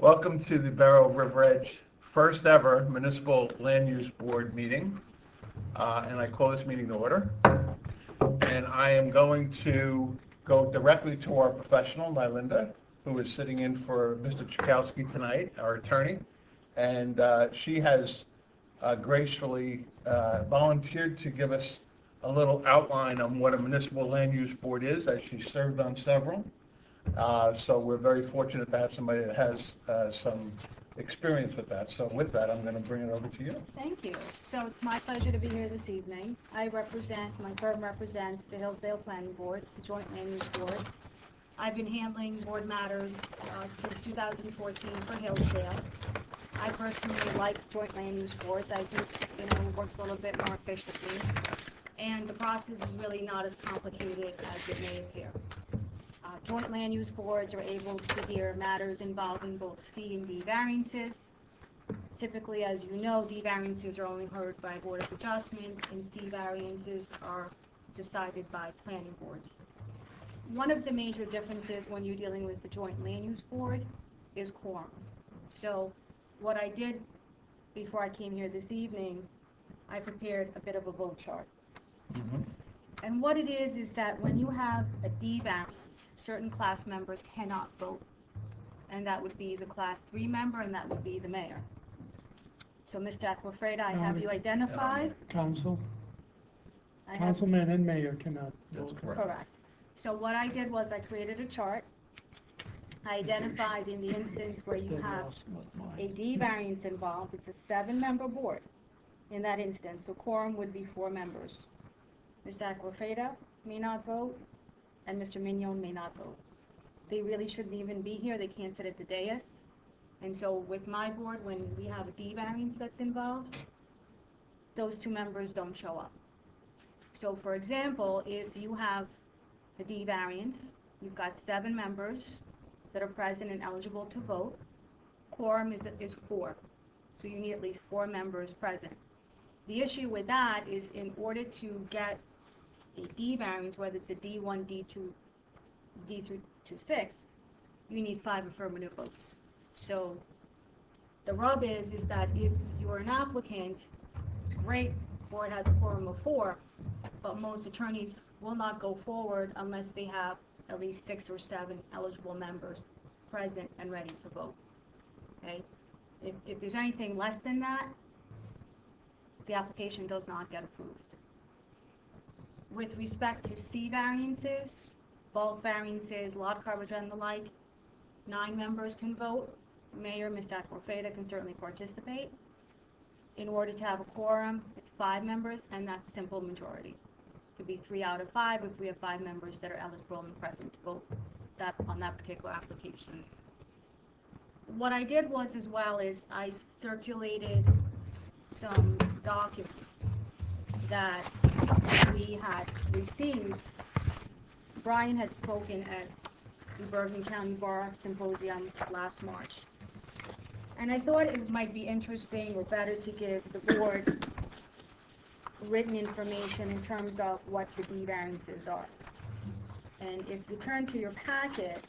Welcome to the Borough of River Edge first ever Municipal Land Use Board meeting. And I call this meeting to order. And I am going to go directly to our professional, Nylinda, who is sitting in for Mr. Chakowski tonight, our attorney. And she has gracefully volunteered to give us a little outline on what a Municipal Land Use Board is, as she served on several. So we're very fortunate to have somebody that has some experience with that. So with that, I'm going to bring it over to you. Thank you. So it's my pleasure to be here this evening. My firm represents the Hillsdale Planning Board, the Joint Land Use Board. I've been handling board matters since 2014 for Hillsdale. I personally like joint land use boards. I think it works a little bit more efficiently, and the process is really not as complicated as it may appear. Joint land use boards are able to hear matters involving both C and D variances. Typically, as you know, D variances are only heard by Board of Adjustment, and C variances are decided by planning boards. One of the major differences when you're dealing with the Joint Land Use Board is quorum. So what I did before I came here this evening, I prepared a bit of a vote chart. And what it is that when you have a D variance, certain class members cannot vote, and that would be the Class 3 member, and that would be the mayor. So, Mr. Aquafreda, I have you identified. Councilman and mayor cannot vote. Correct. So what I did was I created a chart. I identified in the instance where you have a D variance involved, it's a 7-member board in that instance, so quorum would be 4 members. Mr. Aquafreda may not vote, and Mr. Mignon may not vote. They really shouldn't even be here. They can't sit at the dais. And so with my board, when we have a D variance that's involved, those 2 members don't show up. So for example, if you have a D variance, you've got 7 members that are present and eligible to vote. Quorum is 4. So you need at least 4 members present. The issue with that is in order to get a D variance, whether it's a D1, D2, D3 to 6, you need 5 affirmative votes. So the rub is that if you're an applicant, it's great, the board has a quorum of 4, but most attorneys will not go forward unless they have at least 6 or 7 eligible members present and ready to vote. Okay? If there's anything less than that, the application does not get approved. With respect to C variances, bulk variances, lot coverage and the like, 9 members can vote. Mayor, Mr. Aquafreda, can certainly participate. In order to have a quorum, it's 5 members, and that's simple majority. It could be 3 out of 5 if we have 5 members that are eligible and present to vote on that particular application. What I did was as well is I circulated some documents that we had received. Brian had spoken at the Bergen County Bar Symposium last March. And I thought it might be interesting or better to give the board written information in terms of what the D variances are. And if you turn to your packet,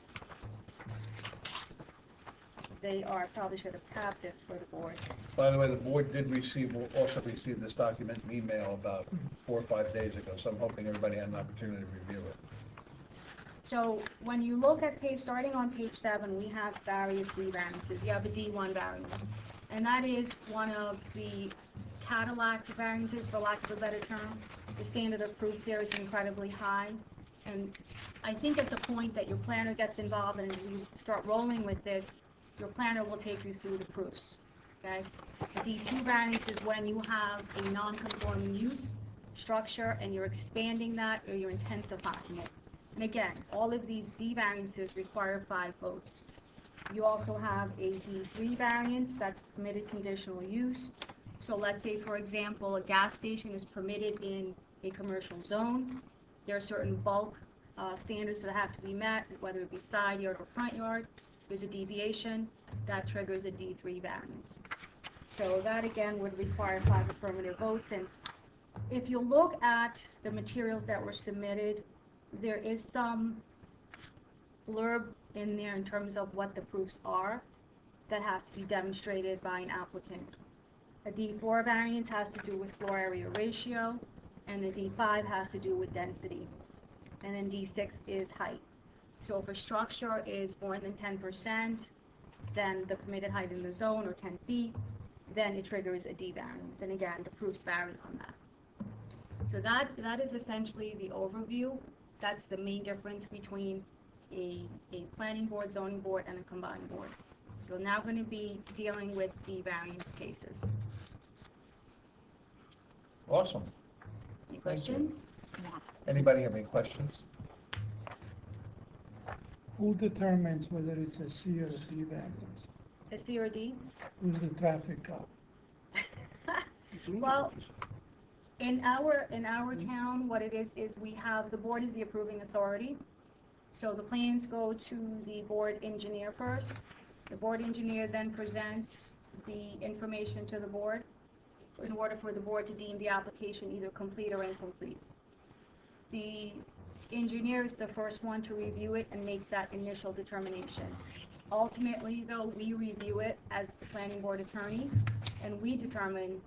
I probably should have tabbed this for the board. By the way, the board will also receive this document in email about 4 or 5 days ago, so I'm hoping everybody had an opportunity to review it. So when you look at starting on page 7, we have various D variances. You have a D1 variance, and that is one of the Cadillac variances, for lack of a better term. The standard of proof there is incredibly high, and I think at the point that your planner gets involved and you start rolling with this, your planner will take you through the proofs. Okay? The D2 variance is when you have a non-conforming use structure and you're expanding that or you're intensifying it. And again, all of these D variances require 5 votes. You also have a D3 variance, that's permitted conditional use. So let's say, for example, a gas station is permitted in a commercial zone. There are certain bulk standards that have to be met, whether it be side yard or front yard. There's a deviation that triggers a D3 variance. So that again would require 5 affirmative votes. And if you look at the materials that were submitted, there is some blurb in there in terms of what the proofs are. that have to be demonstrated by an applicant. A D4 variance has to do with floor area ratio, and the D5 has to do with density. And then D6 is height. So if a structure is more than 10% than the permitted height in the zone, or 10 feet, then it triggers a D variance. And again, the proofs vary on that. So that is essentially the overview. That's the main difference between a planning board, zoning board, and a combined board. We're now going to be dealing with D variance cases. Awesome. Any Thank you. questions? Anybody have any questions? Who determines whether it's a C or a D variance? A C or D? Who's the traffic cop? Well, in our town, what it is we have, the board is the approving authority. So the plans go to the board engineer first. The board engineer then presents the information to the board in order for the board to deem the application either complete or incomplete. The engineer is the first one to review it and make that initial determination. Ultimately, though, we review it as the planning board attorney, and we determine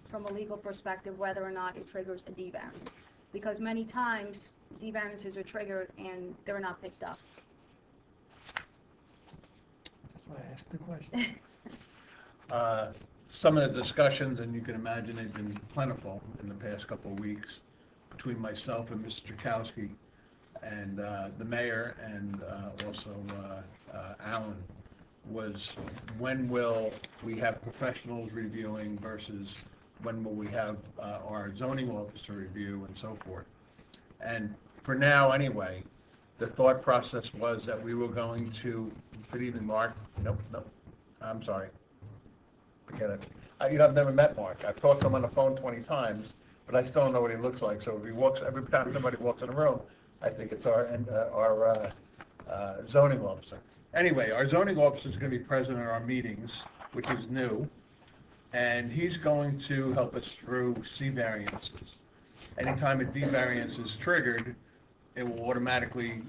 from a legal perspective whether or not it triggers a D variance. Because many times, D variances are triggered and they're not picked up. That's why I asked the question. Some of the discussions, and you can imagine they've been plentiful in the past couple of weeks, between myself and Mr. Chakowski and the mayor and also Alan, was when will we have professionals reviewing versus when will we have our zoning officer review and so forth. And for now anyway, the thought process was that we were going to, good evening Mark, nope, I'm sorry. Forget it. I've never met Mark. I've talked to him on the phone 20 times, but I still don't know what he looks like. So if he walks, every time somebody walks in the room, I think it's our zoning officer. Anyway, our zoning officer is going to be present at our meetings, which is new, and he's going to help us through C variances. Anytime a D variance is triggered, it will automatically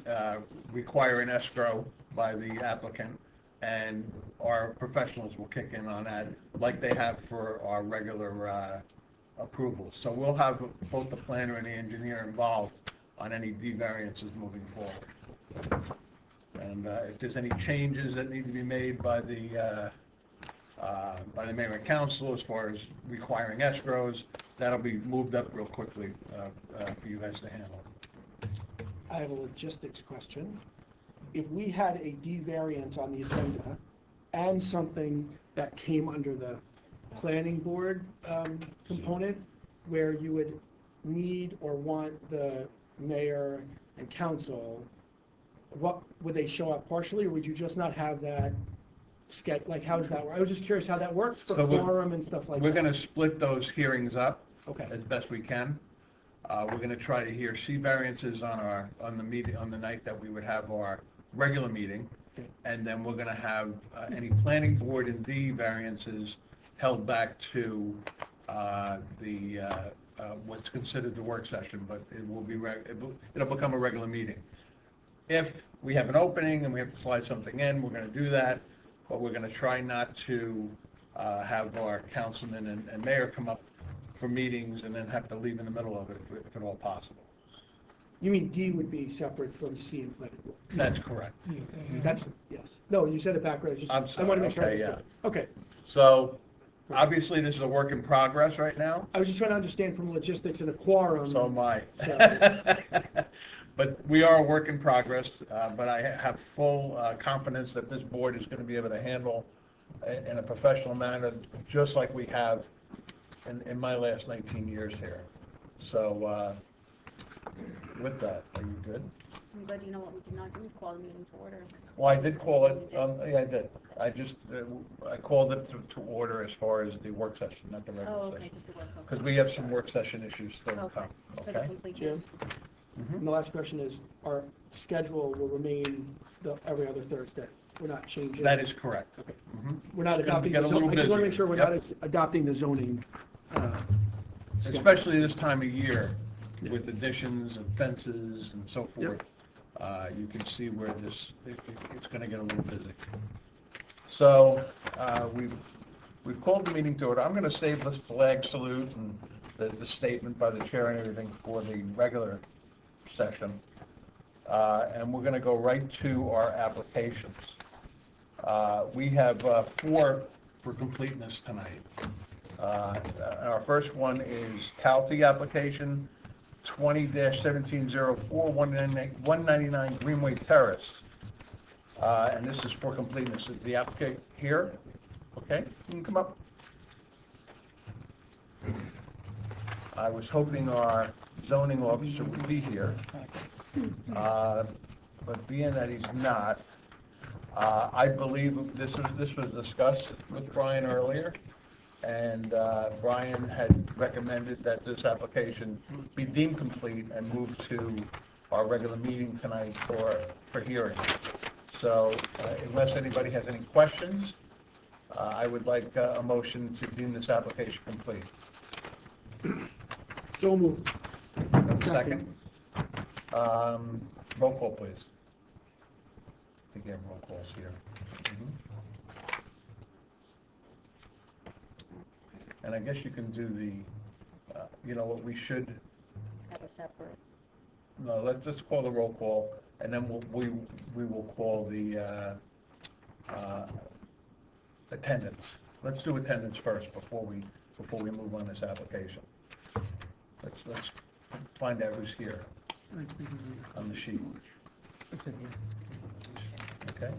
require an escrow by the applicant, and our professionals will kick in on that like they have for our regular approvals. So we'll have both the planner and the engineer involved on any D variances moving forward. And if there's any changes that need to be made by the mayor and council as far as requiring escrows, that'll be moved up real quickly for you guys to handle. I have a logistics question. If we had a D variance on the agenda and something that came under the planning board component, where you would need or want the mayor and council, what would they show up partially, or would you just not have that sketch? Like, how does that work? I was just curious how that works for quorum and stuff like that. We're going to split those hearings up Okay. as best we can. We're going to try to hear C variances on the night that we would have our regular meeting, Okay. and then we're going to have any planning board and D variances held back to what's considered the work session, but it will be it'll become a regular meeting. If we have an opening and we have to slide something in, we're going to do that, but we're going to try not to have our councilman and mayor come up for meetings and then have to leave in the middle of it if at all possible. You mean D would be separate from C and planning board? That's correct. That's, yes. No, you said it backwards. I'm sorry. I want to make sure I Okay, understood. Okay. So, obviously, this is a work in progress right now. I was just trying to understand from logistics and a quorum. So am I. So- But we are a work in progress, but I have full confidence that this board is going to be able to handle in a professional manner, just like we have in my last 19 years here. So, with that, are you good? But you know what we cannot do is call the meeting to order. Well, I did call it, yeah, I did. I just, I called it to order as far as the work session, not the Oh, regular okay, session. just a work. Because we have some work session issues still to Okay, come, for the okay? complete Jim? use. And the last question is, our schedule will remain every other Thursday. We're not changing. That is correct. Okay. Mhm. We're not It's gonna adopting, get a little I just want to make busier. sure we're Yep. not adopting the zoning. Schedule. Especially this time of year, Yeah. with additions and fences and so forth, you can see where it's going to get a little busy. So, we've called the meeting to order. I'm gonna save the flag salute and the statement by the chair and everything for the regular session. And we're gonna go right to our applications. We have 4 for completeness tonight. Our first one is Calty application 20-1704, 199 Greenway Terrace. And this is for completeness. Is the applicant here? Okay, you can come up. I was hoping our zoning officer would be here, but being that he's not, I believe this was discussed with Brian earlier, and Brian had recommended that this application be deemed complete and move to our regular meeting tonight for hearing. So unless anybody has any questions, I would like a motion to deem this application complete. So moved. Second. Roll call, please. I think we have roll calls here. And I guess you can do the, you know what, we should, Have a separate. no, let's just call the roll call, and then we will call the attendance. Let's do attendance first before we move on this application. Let's find out who's here on the sheet. Okay.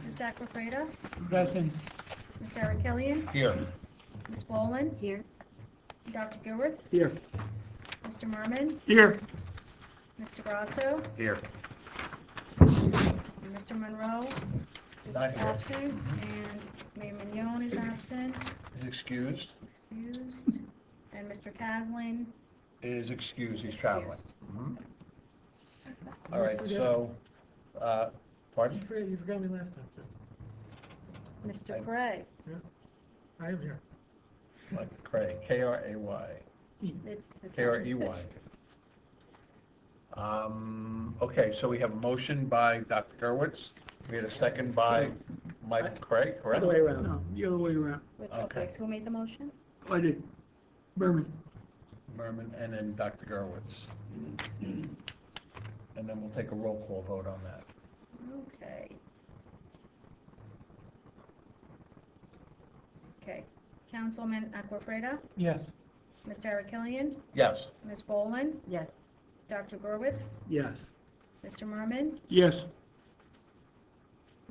Ms. Acquafreda? Present. Ms. Sarah Killian? Here. Ms. Boland? Here. Dr. Gilbert? Here. Mr. Merman? Here. Mr. Grasso? Here. And Mr. Monroe is Not here. absent, and Mayor Mignon is absent, Is excused. excused, and Mr. Caslin. Is excused, he's traveling. Excused. All right, so, pardon? You forgot me last time, too. Mr. Craig. I am here. Like Craig, K-R-A-Y, It's K-R-E-Y. Okay, so we have a motion by Dr. Gerwitz. We had a second by Mike Craig, correct? Other way around. No, the other way around. Okay, Okay. so who made the motion? I did. Berman. Merman, and then Dr. Gerwitz. And then we'll take a roll call vote on that. Okay. Okay. Councilman Acquafreda? Yes. Ms. Sarah Killian? Yes. Ms. Boland? Yes. Dr. Gurwitz? Yes. Mr. Merman? Yes.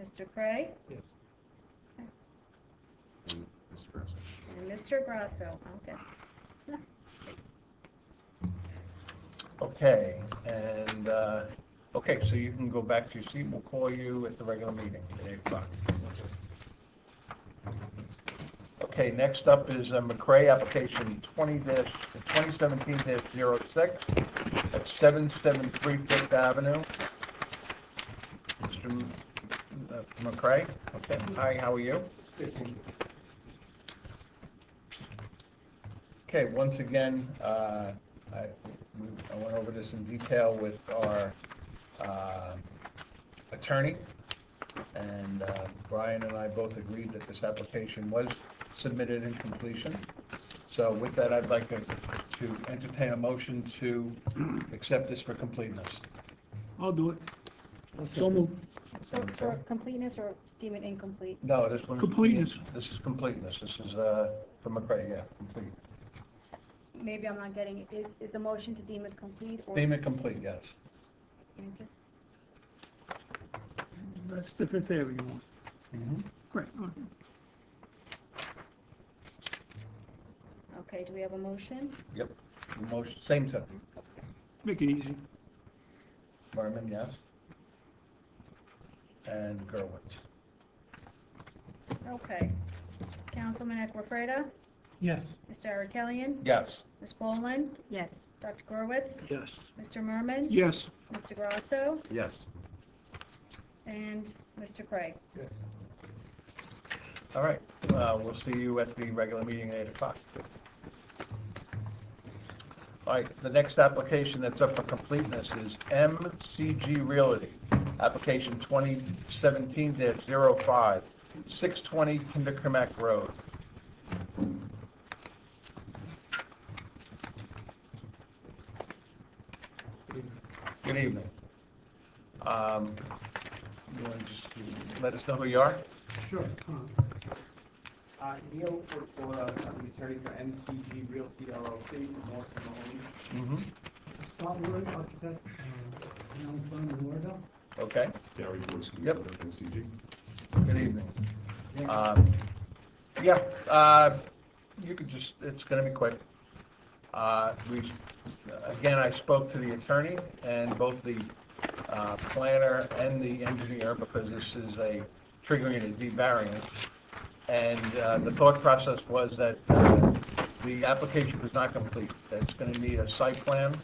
Mr. Craig? Yes. And Mr. Grasso, okay. Okay, and, okay, so you can go back to your seat. We'll call you at the regular meeting at 8 o'clock. Okay, next up is McCray, application 2017-06 at 773 Fifth Avenue. Mr. McCray? Okay, hi, how are you? Okay, once again, I went over this in detail with our attorney, and Brian and I both agreed that this application was submitted in completion. So with that, I'd like to entertain a motion to accept this for completeness. I'll do it. So moved. So for completeness or deem it incomplete? No, this one. Completeness. This is completeness. This is for McCray, yeah, complete. Maybe I'm not getting it. Is the motion to deem it complete or? Deem it complete, yes. Just- That's the fifth area you want. Mm-hmm. Great. Okay. Okay, do we have a motion? Yep. Motion, same thing. Make it easy. Merman, yes. And Gerwitz. Okay. Councilman Acquafreda? Yes. Ms. Sarah Killian? Yes. Ms. Boland? Yes. Dr. Gurwitz? Yes. Mr. Merman? Yes. Mr. Grasso? Yes. And Mr. Craig? Yes. All right, we'll see you at the regular meeting at 8 o'clock. All right, the next application that's up for completeness is MCG Realty, application 2017-05, 620 Kindercremack Road. Good evening. You want to just let us know who you are? Sure. Neil, for the attorney for MCG Realty LLC, North Mahoney. Mm-hmm. Scott Wood, architect, Young Firm in Wardo. Okay, Gary Gorski, Yep. MCG. good evening. You could just, it's going to be quick. Again, I spoke to the attorney and both the planner and the engineer because this is triggering a D variance. And the thought process was that the application was not complete. That it's going to need a site plan,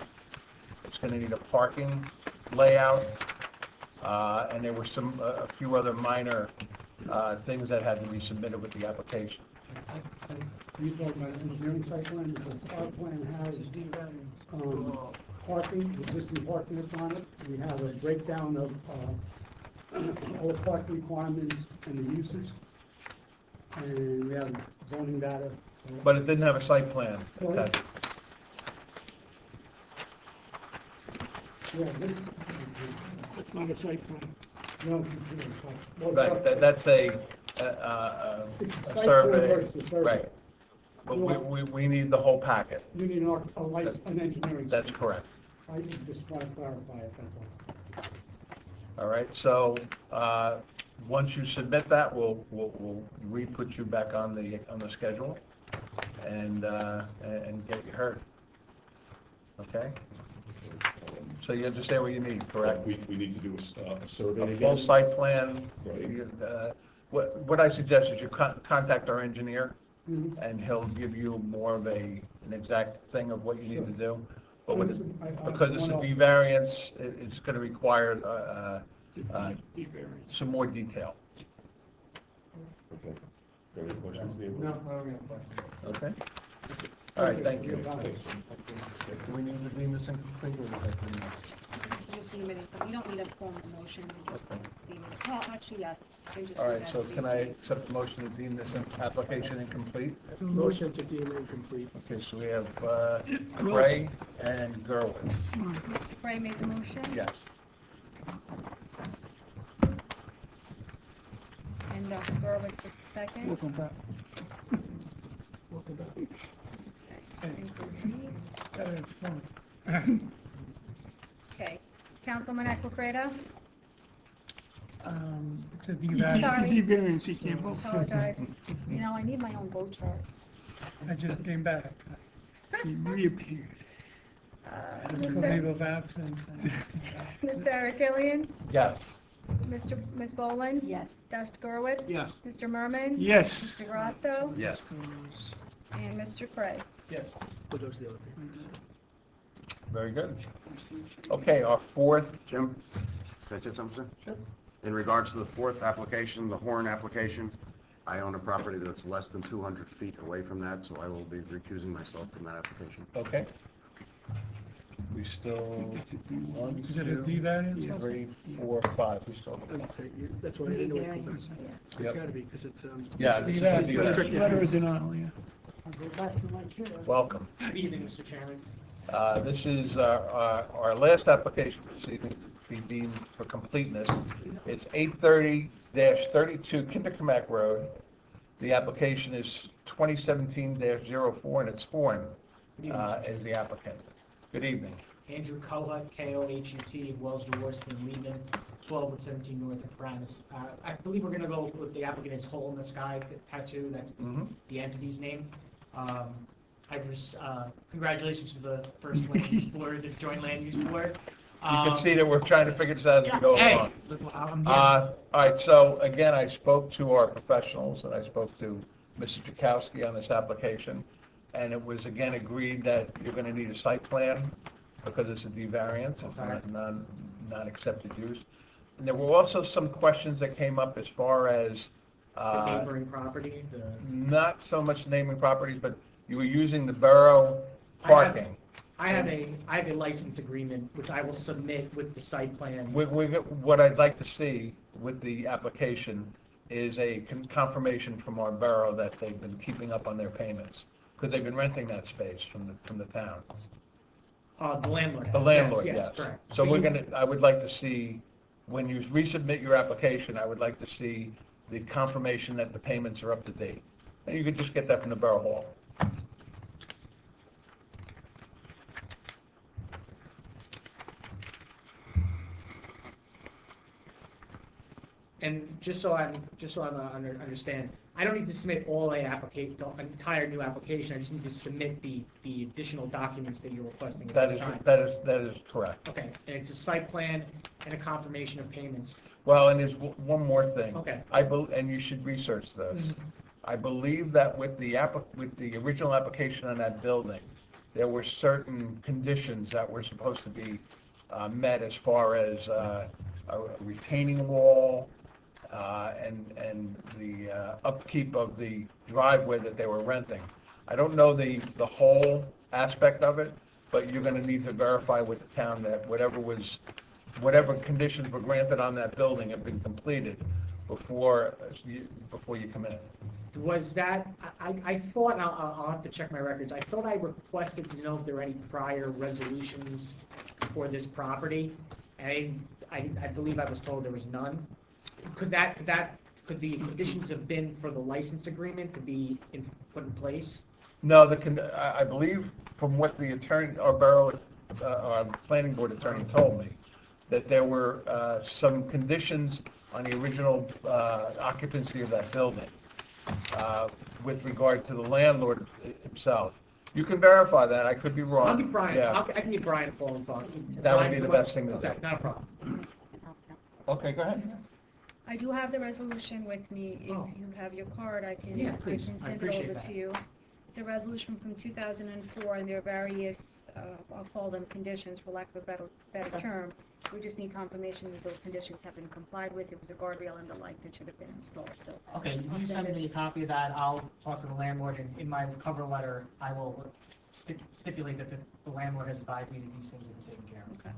it's going to need a parking layout, and there were a few other minor things that had to be submitted with the application. We talk about engineering site plan, because our plan has parking, existing parking that's on it. We have a breakdown of all the parking requirements and the uses. And we have zoning data. But it didn't have a site plan. Yeah, it's not a site plan. No, it's not a site. Right, that's a It's a site plan survey. versus a survey. Right. But we need the whole packet. You need an engineering. That's correct. I just want to clarify it, that's all. All right, so once you submit that, we'll re-put you back on the schedule and get you heard. Okay? So you understand what you need, correct? We need to do a survey A again. full site plan. Right. What I suggest is you contact our engineer, Mhm. and he'll give you more of an exact thing of what you need to do. But I because it's a wanna- D variance, it's going to require some more detail. Okay. Any questions, Neil? No, I don't have a question. Okay? All right, thank you. Thanks. Do we need to deem this incomplete or is that pretty much? Just deem it, you don't need a formal motion, you just Okay. deem it, well, actually, yes. You can just All do right, that so as can you- I accept the motion to deem this application incomplete? Motion to deem incomplete. Okay, so we have Gray and Gerwitz. Mr. Gray made the motion? Yes. And Dr. Gerwitz was the second? Welcome back. Okay. Councilman Equifreda? It's a D variance. Sorry. It's a D variance, you can't vote. Apologize. You know, I need my own vote chart. I just came back. He reappeared. Leave Mr. of absence. Mr. Arakilian? Yes. Ms. Boland? Yes. Dr. Gerwitz? Yes. Mr. Merman? Yes. Mr. Grasso? Yes. And Mr. Cray? Yes. Well, those are the other papers. Very good. Okay, our fourth, Jim, can I say something? Sure. In regards to the fourth application, the Horn application, I own a property that's less than 200 feet away from that, so I will be recusing myself from that application. okay. We still, one, Is it a D variance? 2, 3, 4, 5, we still. That's why I didn't know what it was. It's Yep. gotta be, because it's, Yeah, this is a D variance. Letter of denial, yeah. Welcome. Good evening, Mr. Chairman. This is our last application this evening to be deemed for completeness. It's 830-32 Kindercremack Road. The application is 2017-04, and it's Horn as the applicant. Good evening. Andrew Kohut, K-O-H-U-T, Wells, Worston, Lehman, 1217 North of Paramus. I believe we're going to go with the applicant as Hole in the Sky Tattoo. That's the entity's name. Congratulations to the first land use board, the joint land use board. You can see that we're trying to figure this out as we go along. All right, so again, I spoke to our professionals, and I spoke to Mr. Jakowski on this application, and it was again agreed that you're going to need a site plan because it's a D variance, it's not non-accepted use. And there were also some questions that came up as far as The neighboring property, not so much naming properties, but you were using the borough parking. I have a license agreement, which I will submit with the site plan. What I'd like to see with the application is a confirmation from our borough that they've been keeping up on their payments, because they've been renting that space from the town. The landlord. The landlord, yes. Correct. So I would like to see, when you resubmit your application, I would like to see the confirmation that the payments are up to date. And you could just get that from the Borough Hall. And just so I understand, I don't need to submit an entire new application. I just need to submit the additional documents that you're requesting at this time. That is correct. Okay, and it's a site plan and a confirmation of payments. Well, and there's one more thing. Okay. And you should research this. Mhm. I believe that with the original application on that building, there were certain conditions that were supposed to be met as far as a retaining wall, and the upkeep of the driveway that they were renting. I don't know the whole aspect of it, but you're going to need to verify with the town that whatever conditions were granted on that building have been completed before you come in. Was that, I thought, and I'll have to check my records, I thought I requested to know if there were any prior resolutions for this property, and I believe I was told there was none. Could the conditions have been for the license agreement to be put in place? No, I believe from what the attorney, our planning board attorney told me, that there were some conditions on the original occupancy of that building with regard to the landlord himself. You can verify that. I could be wrong. I'll give Brian, Yeah. I can give Brian a phone and talk. That would be the best thing to do. Okay, not a problem. Okay, go ahead. I do have the resolution with me. If Oh. you have your card, I can, Yeah, please. I send it appreciate over that. to you. It's a resolution from 2004, and there are various, I'll call them conditions, for lack of a better Okay. term. We just need confirmation that those conditions have been complied with. It was a guardrail and the light that should have been installed, so. Okay, I'll you send me a copy of that, I'll talk to the landlord, and in my cover letter, I will stipulate that the landlord has advised me that these things have been taken care of. Okay.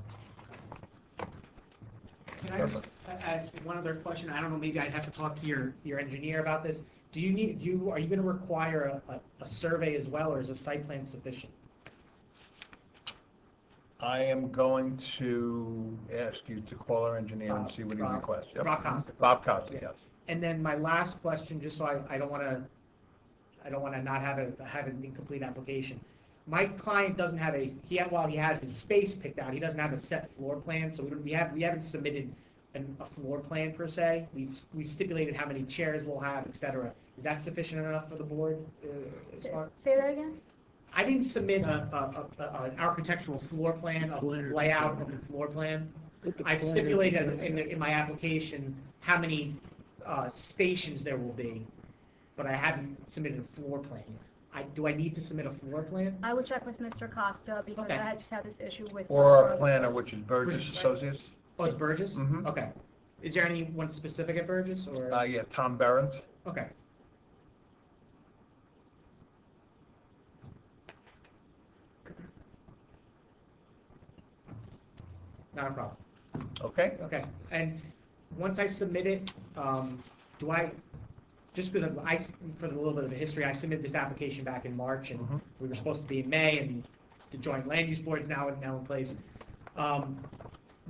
Can I just ask one other question? I don't know, maybe I'd have to talk to your engineer about this. Are you going to require a survey as well, or is a site plan sufficient? I am going to ask you to call our engineer and see what he requests. Yep. Rob Costa. Bob Costa, yes. And then my last question, just so I don't want to not have an incomplete application. My client doesn't have while he has his space picked out, he doesn't have a set floor plan, so we haven't submitted a floor plan per se. We've stipulated how many chairs we'll have, et cetera. Is that sufficient enough for the board? Say that again? I didn't submit an architectural floor plan, a layout of the floor plan. I've stipulated in my application how many stations there will be, but I haven't submitted a floor plan. Do I need to submit a floor plan? I would check with Mr. Costa, because Okay. I just had this issue with. Or our planner, which is Burgess Associates. Oh, it's Burgess? Mhm. Okay. Is there anyone specific at Burgess, or? Yeah, Tom Behrens. Okay. Not a problem. Okay? Okay, and once I submit it, do I, just because for a little bit of a history, I submitted this application back in March, and Mhm. we were supposed to be in May, and the joint land use board is now in place.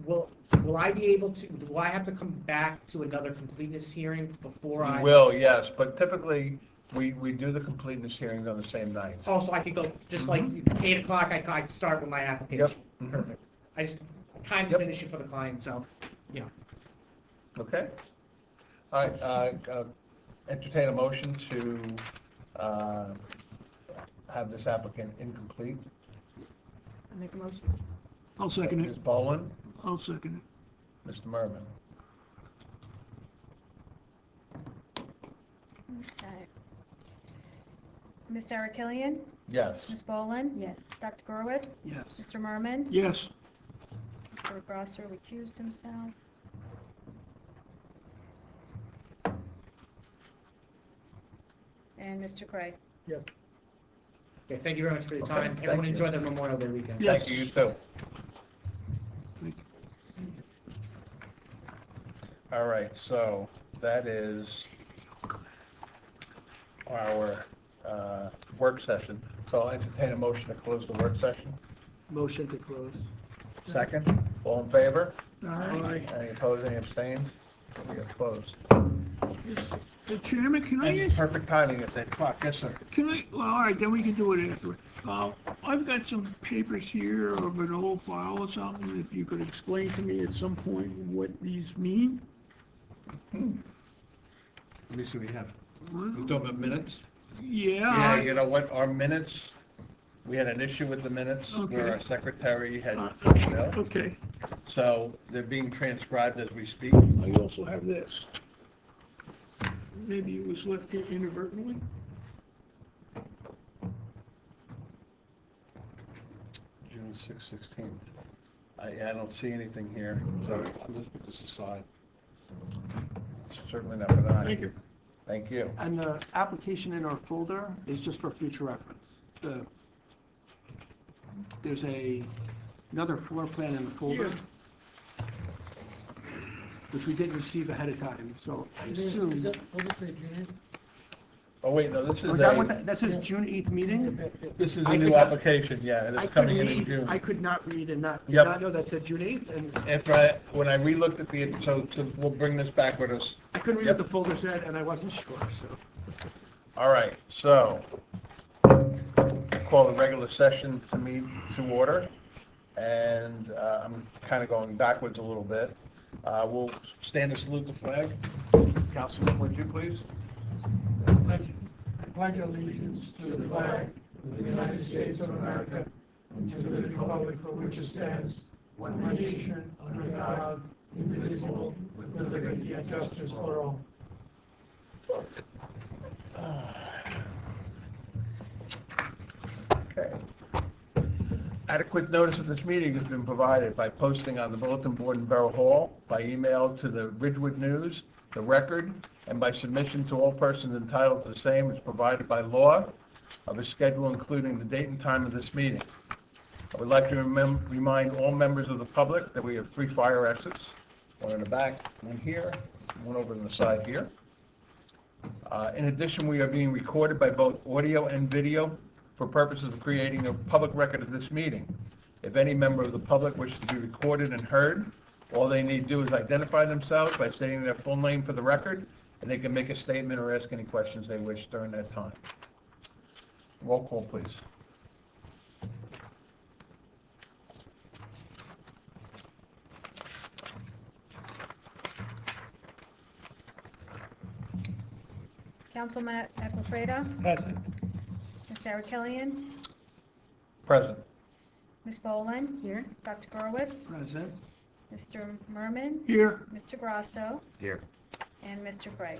Will I be able to, do I have to come back to another completeness hearing before I? We will, yes, but typically, we do the completeness hearings on the same night. Oh, so I could go, just like Mhm. 8 o'clock, I could start with my application? Yep. Mhm. Perfect. I just kind Yep. of finish it for the client, so, you know. Okay? All right, entertain a motion to have this applicant incomplete. I make a motion. I'll second Ms. it. Boland, I'll second it. Mr. Merman. Okay. Mr. Arakilian? Yes. Ms. Boland? Yes. Dr. Gurwitz? Yes. Mr. Merman? Yes. Mr. Grosser recused himself. And Mr. Craig? Yes. Okay, thank you very much for your Okay, time. thank Everyone you. enjoy their Memorial Day weekend. Yes. Thank you, you too. All right, so that is our work session. So I'll entertain a motion to close the work session. Motion to close. Second, all in favor? Aye. Any opposed, any abstained? We are closed. Mr. Chairman, can I And ask, perfect timing at 8 o'clock, yes, sir. well, all right, then we can do it afterward. I've got some papers here of an old file or something, if you could explain to me at some point what these mean? Let me see what we have. You talking about minutes? Yeah. Yeah, you know what, our minutes, we had an issue with the minutes where Okay. our secretary had, Okay, so they're being transcribed as we speak. I also have this. Maybe it was left here inadvertently? June 16th. I don't see anything here, so let's put this aside. Certainly not for that. Thank you. Thank you. And the application in our folder is just for future reference. There's another floor plan in the folder, which we didn't receive ahead of time, so I assume. Oh, wait, no, this is Oh, is that what, a, that says June 8th meeting? this is I a new could not- application, yeah, and I it's couldn't coming in read, June. I could not read and did Yep. not know that said June 8th, and When I relooked at so we'll bring this back with us. I couldn't read Yep. what the folder said, and I wasn't sure, so. All right, so, call the regular session to order, and I'm kind of going backwards a little bit. We'll stand and salute the flag. Councilman, would you please? Pledge allegiance to the flag of the United States of America and to the republic for which it stands, one nation, under God, indivisible, with liberty and justice for all. Okay. Adequate notice of this meeting has been provided by posting on the bulletin board in Borough Hall, by email to the Ridgewood News, the Record, and by submission to all persons entitled to the same as provided by law of a schedule including the date and time of this meeting. I would like to remind all members of the public that we have 3 fire exits, one in the back, one here, one over on the side here. In addition, we are being recorded by both audio and video for purposes of creating a public record of this meeting. If any member of the public wishes to be recorded and heard, all they need to do is identify themselves by stating their full name for the record, and they can make a statement or ask any questions they wish during that time. Roll call, please. Councilman Ecclefreda, Present. Ms. Sarah Killian, Present. Ms. Boland. Here. Dr. Gurwitz, Present. Mr. Merman, Here, Mr. Grasso, Here. and Mr. Craig.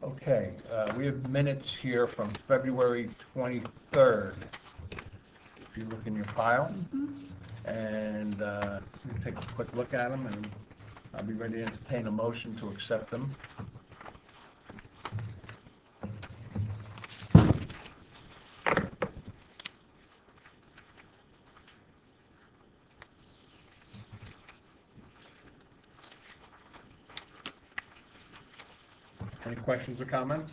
Okay, we have minutes here from February 23rd. If you look in your file, and you take a quick look at them, and I'll be ready to entertain a motion to accept them. Any questions or comments?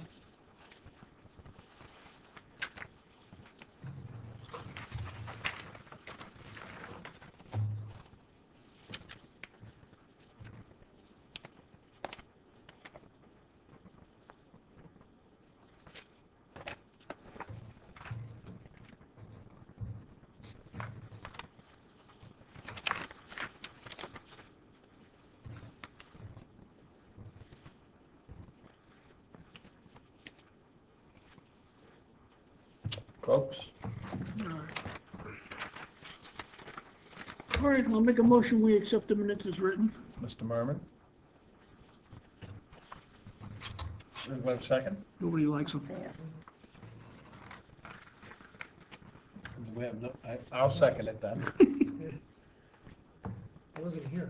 Folks? all right, I'll make a motion, we accept the minutes as written. Mr. Merman? Do we have a second? Nobody likes them. Do we have I'll second it then. I wasn't here.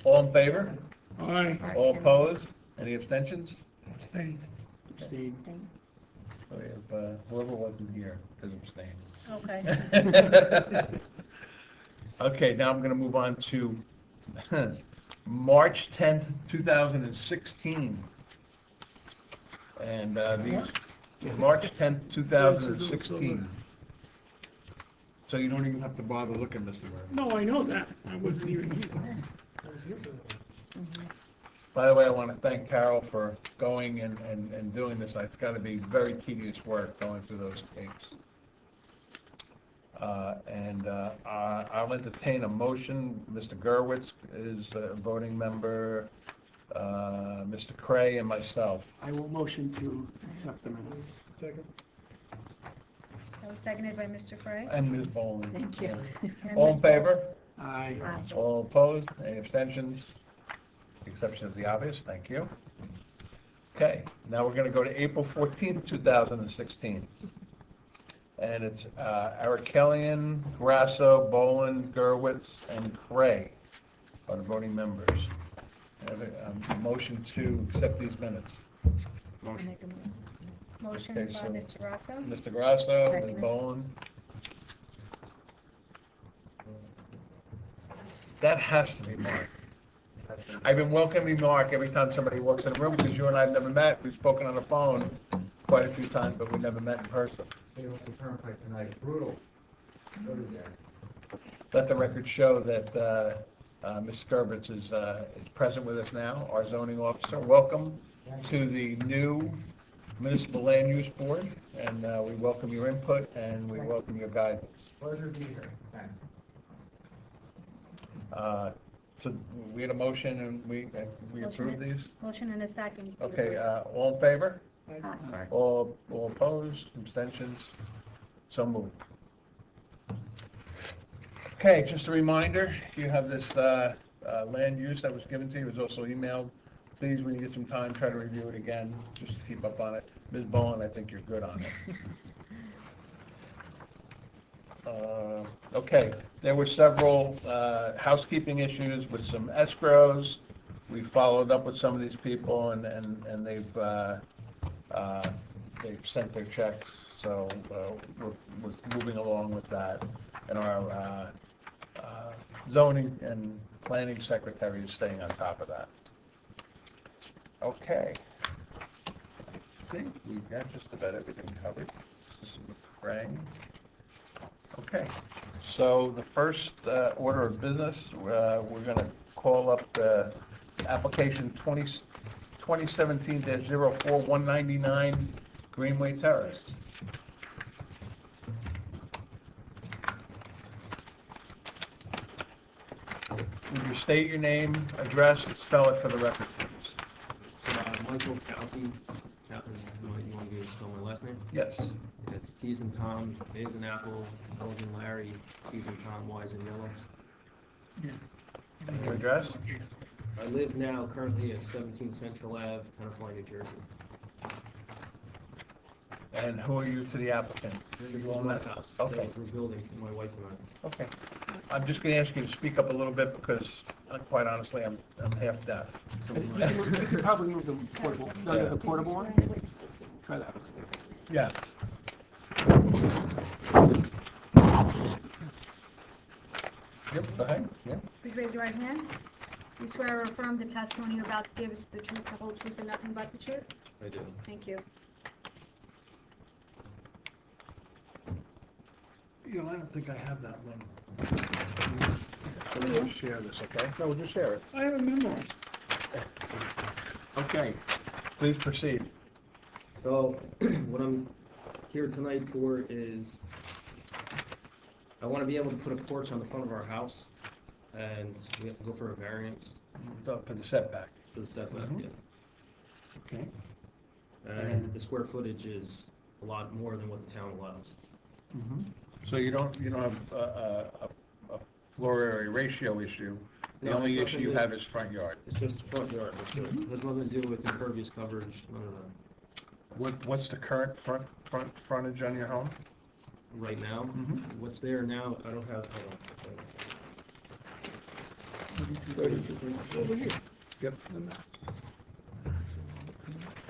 All in favor? Aye. All opposed? Any abstentions? Abstain. Abstain. So we have, whoever wasn't here is abstaining. Okay. Okay, now I'm gonna move on to March 10th, 2016. And, March 10th, 2016. So you don't even have to bother looking, Mr. Murray. No, I know that. I wasn't even here. By the way, I want to thank Carol for going and doing this. It's got to be very tedious work going through those tapes. I'll entertain a motion. Mr. Gerwitz is a voting member, Mr. Cray, and myself. I will motion to accept the minutes. Second. That was seconded by Mr. Frey. And Ms. Boland. Thank you. And All in Ms. favor? Aye. Aye. All opposed? Any abstentions? Exception of the obvious, thank you. Okay, now we're going to go to April 14th, 2016. And it's Arakelian, Grasso, Boland, Gerwitz, and Cray are the voting members. I have a motion to accept these minutes. Motion. Motion Okay, by so- Mr. Rosso. Mr. Grasso, Ms. Second. Boland. That has to be Mark. I've been welcoming Mark every time somebody walks in the room, because you and I have never met. We've spoken on the phone quite a few times, but we never met in person. Let the record show that Mr. Gervitz is present with us now, our zoning officer. Welcome to the new Municipal Land Use Board, and we welcome your input and we welcome your guidance. Pleasure to be here. Thanks. So we had a motion and we approved these? Motion and a second. Mr. Okay, Rosso. all in favor? Aye. Aye. All opposed, abstentions, so moved. Okay, just a reminder, you have this land use that was given to you, it was also emailed. Please, when you get some time, try to review it again, just to keep up on it. Ms. Bowen, I think you're good on it. Okay, there were several housekeeping issues with some escrows. We followed up with some of these people, and they've sent their checks, so we're moving along with that. And our zoning and planning secretary is staying on top of that. Okay. I think we've got just about everything covered. This is Frank. Okay, so the first order of business, we're going to call up the application 2017-04199 Greenway Terrace. Would you state your name, address, and spell it for the record, please? Michael Calvin. You want me to spell my last name? Yes. It's T's and Tom, A's and Apple, L's and Larry, T's and Tom, Y's and Yellow. And your address? I live now currently at 17 Central Ave, Tenafly, New Jersey. And who are you to the applicant? This is You own my that? house. Okay. that We're building, my wife and I. Okay. I'm just going to ask you to speak up a little bit because, quite honestly, I'm half deaf. You could probably move the portable, Yeah. the portable one. Try that. Yeah. Yep, go ahead. Yeah. Please raise your right hand. You swear or affirm the testimony you're about to give is the truth, the whole truth, and nothing but the truth? I do. Thank you. You know, I don't think I have that one. Let me just share this, okay? No, we'll just share it. I have a memory. Okay. Please proceed. So, what I'm here tonight for is, I want to be able to put a porch on the front of our house, and we have to go for a variance For the setback. for the setback, Mhm. yeah. Okay. And the square footage is a lot more than what the town allows. So you don't have a floor area ratio issue? The No, only it's issue you nothing have to- is front yard? It's just the front yard, that's it. It has nothing to do with impervious coverage, none of that. What's the current frontage on your home? Right now, Mhm. what's there now, I don't have, hold on. Over here. Yep.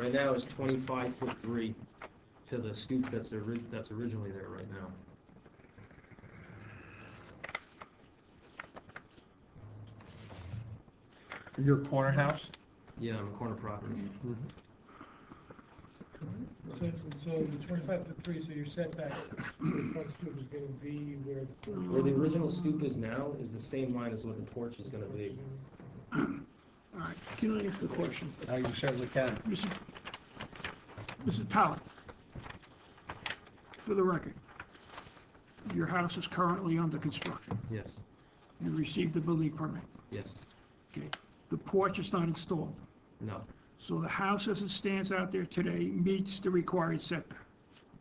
Right now, it's 25'3" to the stoop that's originally there right now. Your corner house? Yeah, on the corner property. So the 25'3", so your setback, the front stoop is gonna be where. Where the original stoop is now is the same line as what the porch is gonna be. All right, can I ask the question? You certainly can. Mr. Talent, for the record, your house is currently under construction. Yes, You received the building permit. yes, Okay. The porch is not installed. no. So the house as it stands out there today meets the required setback.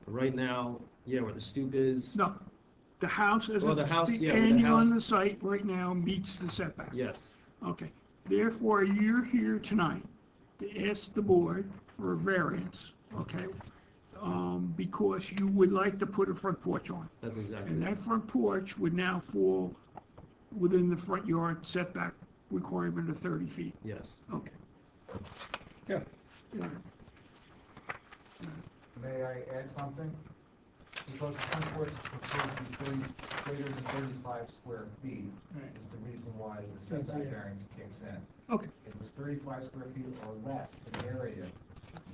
Right now, yeah, where the stoop is. No, the house as Well, the it's house, yeah, where the standing on house- the site right now meets the setback. Yes, Okay. Therefore, you're here tonight to ask the board for a variance, okay? Because you would like to put a front porch on. that's exactly. And that front porch would now fall within the front yard setback requirement of 30 feet. Yes. Okay. Yeah. May I add something? Because the front porch is proposed to be greater than 35 square feet, is the reason why the setback variance kicks in. Okay, If it was 35 square feet or less in area,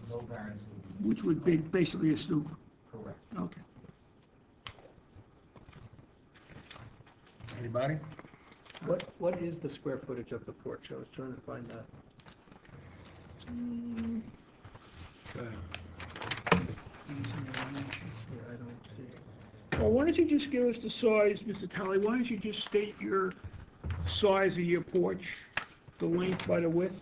no variance would be which would be basically a stoop. correct. Okay. Anybody? What is the square footage of the porch? I was trying to find that. Yeah, I don't see it. Well, why don't you just give us the size, Mr. Talley, why don't you just state your size of your porch, the length by the width?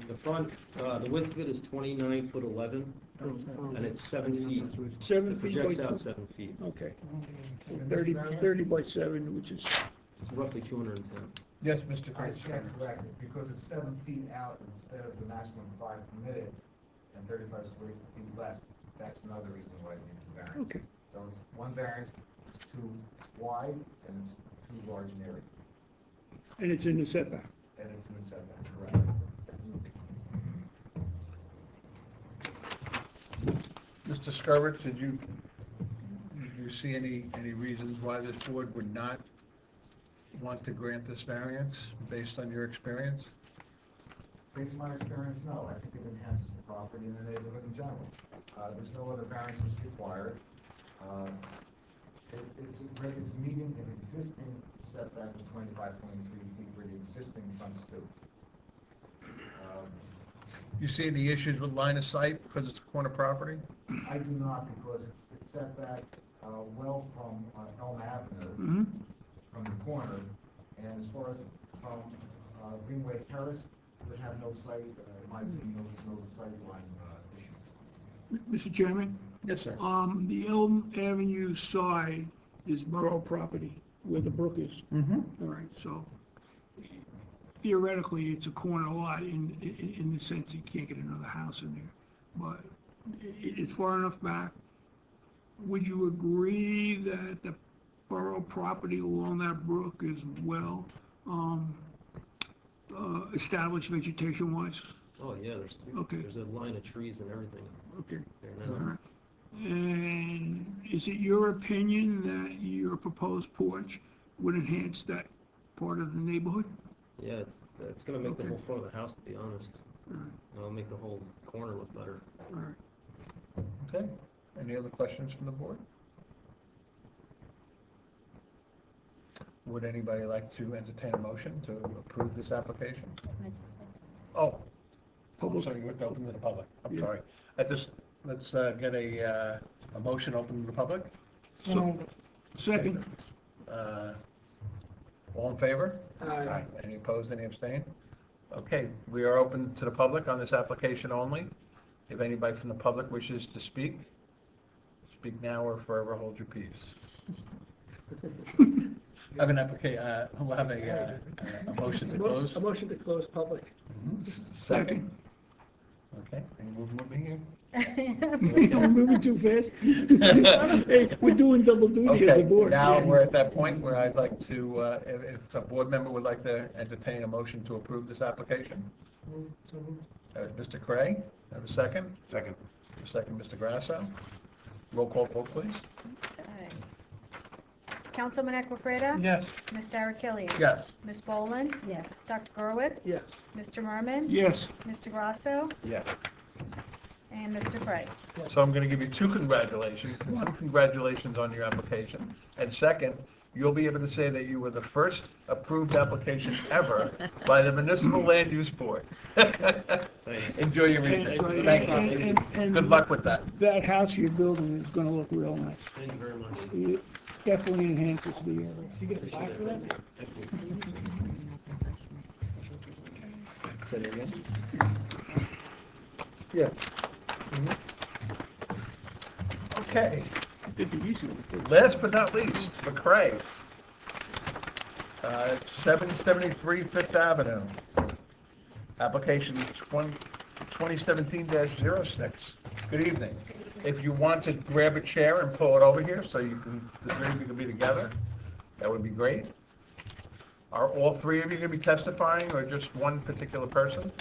The front, the width of it is 29'11", and it's 7 feet. 7 It feet by projects out 2? 7 feet. Okay. So 30 by 7, which is, It's roughly 210. Yes, Mr. I Chris. stand corrected, because it's 7 feet out instead of the maximum 5 permitted, and 35 square feet less, that's another reason why it needs a variance. okay. So it's one variance, it's too wide, and it's too large an area, And it's in the setback. and it's in the setback, correct. Mr. Skurvitz, did you see any reasons why this board would not want to grant this variance based on your experience? Based on my experience, no, I think it enhances the property and the neighborhood in general. There's no other variances required. It's meeting an existing setback of 25.3 feet for the existing front stoop. You see any issues with line of sight because it's a corner property? I do not, because it's set back well from Elm Avenue, Mm-hmm. from the corner, and as far as from Greenway Terrace, would have no sight, in my opinion, no sight line issue. Mr. Chairman? Yes, sir. The Elm Avenue side is borough property, where the brook is. Mm-hmm. All right, so theoretically, it's a corner lot in the sense you can't get another house in there. But it's far enough back. Would you agree that the borough property along that brook is well established vegetation-wise? Oh, yeah, Okay. there's a line of trees and everything Okay. there All now. right. And is it your opinion that your proposed porch would enhance that part of the neighborhood? Yeah, it's gonna make the Okay. whole front of the house, to be honest. All right, It'll make the whole corner look better. all right. Okay. Any other questions from the board? Would anybody like to entertain a motion to approve this application? Oh, I'm sorry, we're open to the public. I'm Yeah. sorry. Let's get a motion open to the public. So, second, All in favor? Aye. Any opposed, any abstain? Okay, we are open to the public on this application only. If anybody from the public wishes to speak, speak now or forever hold your peace. Have an we'll have a motion to close. A motion to close public. Second. Okay, any movement here? we're moving too fast. Hey, we're doing double duty as a Okay, board. now we're at that point where I'd like to, if a board member would like to entertain a motion to approve this application. So moved. Mr. Cray, have a second? Second. Second, Mr. Grasso. Roll call vote, please. Okay. Councilman Equifrida? Yes. Ms. Sarah Yes. Ms. Boland? Yes. Dr. Gerowitz? Yes. Mr. Merman? Yes. Mr. Grasso? Yes. And Mr. Cray? So I'm going to give you two congratulations. One, congratulations on your application. And second, you'll be able to say that you were the first approved application ever by the Municipal Land Use Board. Enjoy your evening. Thank you. And Good luck with that. that house you're building is gonna look real nice. Thank you very much. It definitely enhances the area. You get a plaque for that? Say it again? Yeah. Okay. Did the easy one. Last but not least, McCray. It's 773 Fifth Avenue. Application 2017-06. Good evening. If you want to grab a chair and pull it over here so the three of you can be together, that would be great. Are all three of you going to be testifying or just one particular person?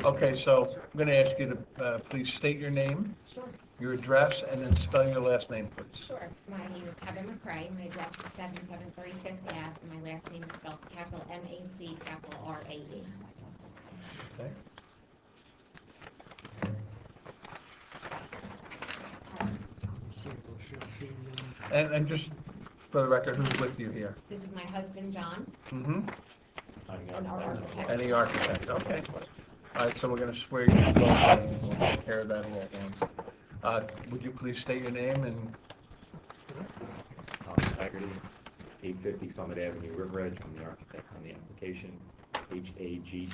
Okay, so I'm going to ask you to please state your name, your address, and then spell your last name, please. Sure. My name is Heather McCray. My address is 7730 Fifth Ave, and my last name is spelled capital M-A-C, capital R-A-E. Okay. And just for the record, who's with you here? This is my husband, John, Mm-hmm. and our architect. And the architect, okay. All right, so we're going to swear you to both, and we'll take care of that all at once. Would you please state your name and, Thomas Haggerty, 850 Summit Avenue, River Edge. I'm the architect on the application, Haggerty.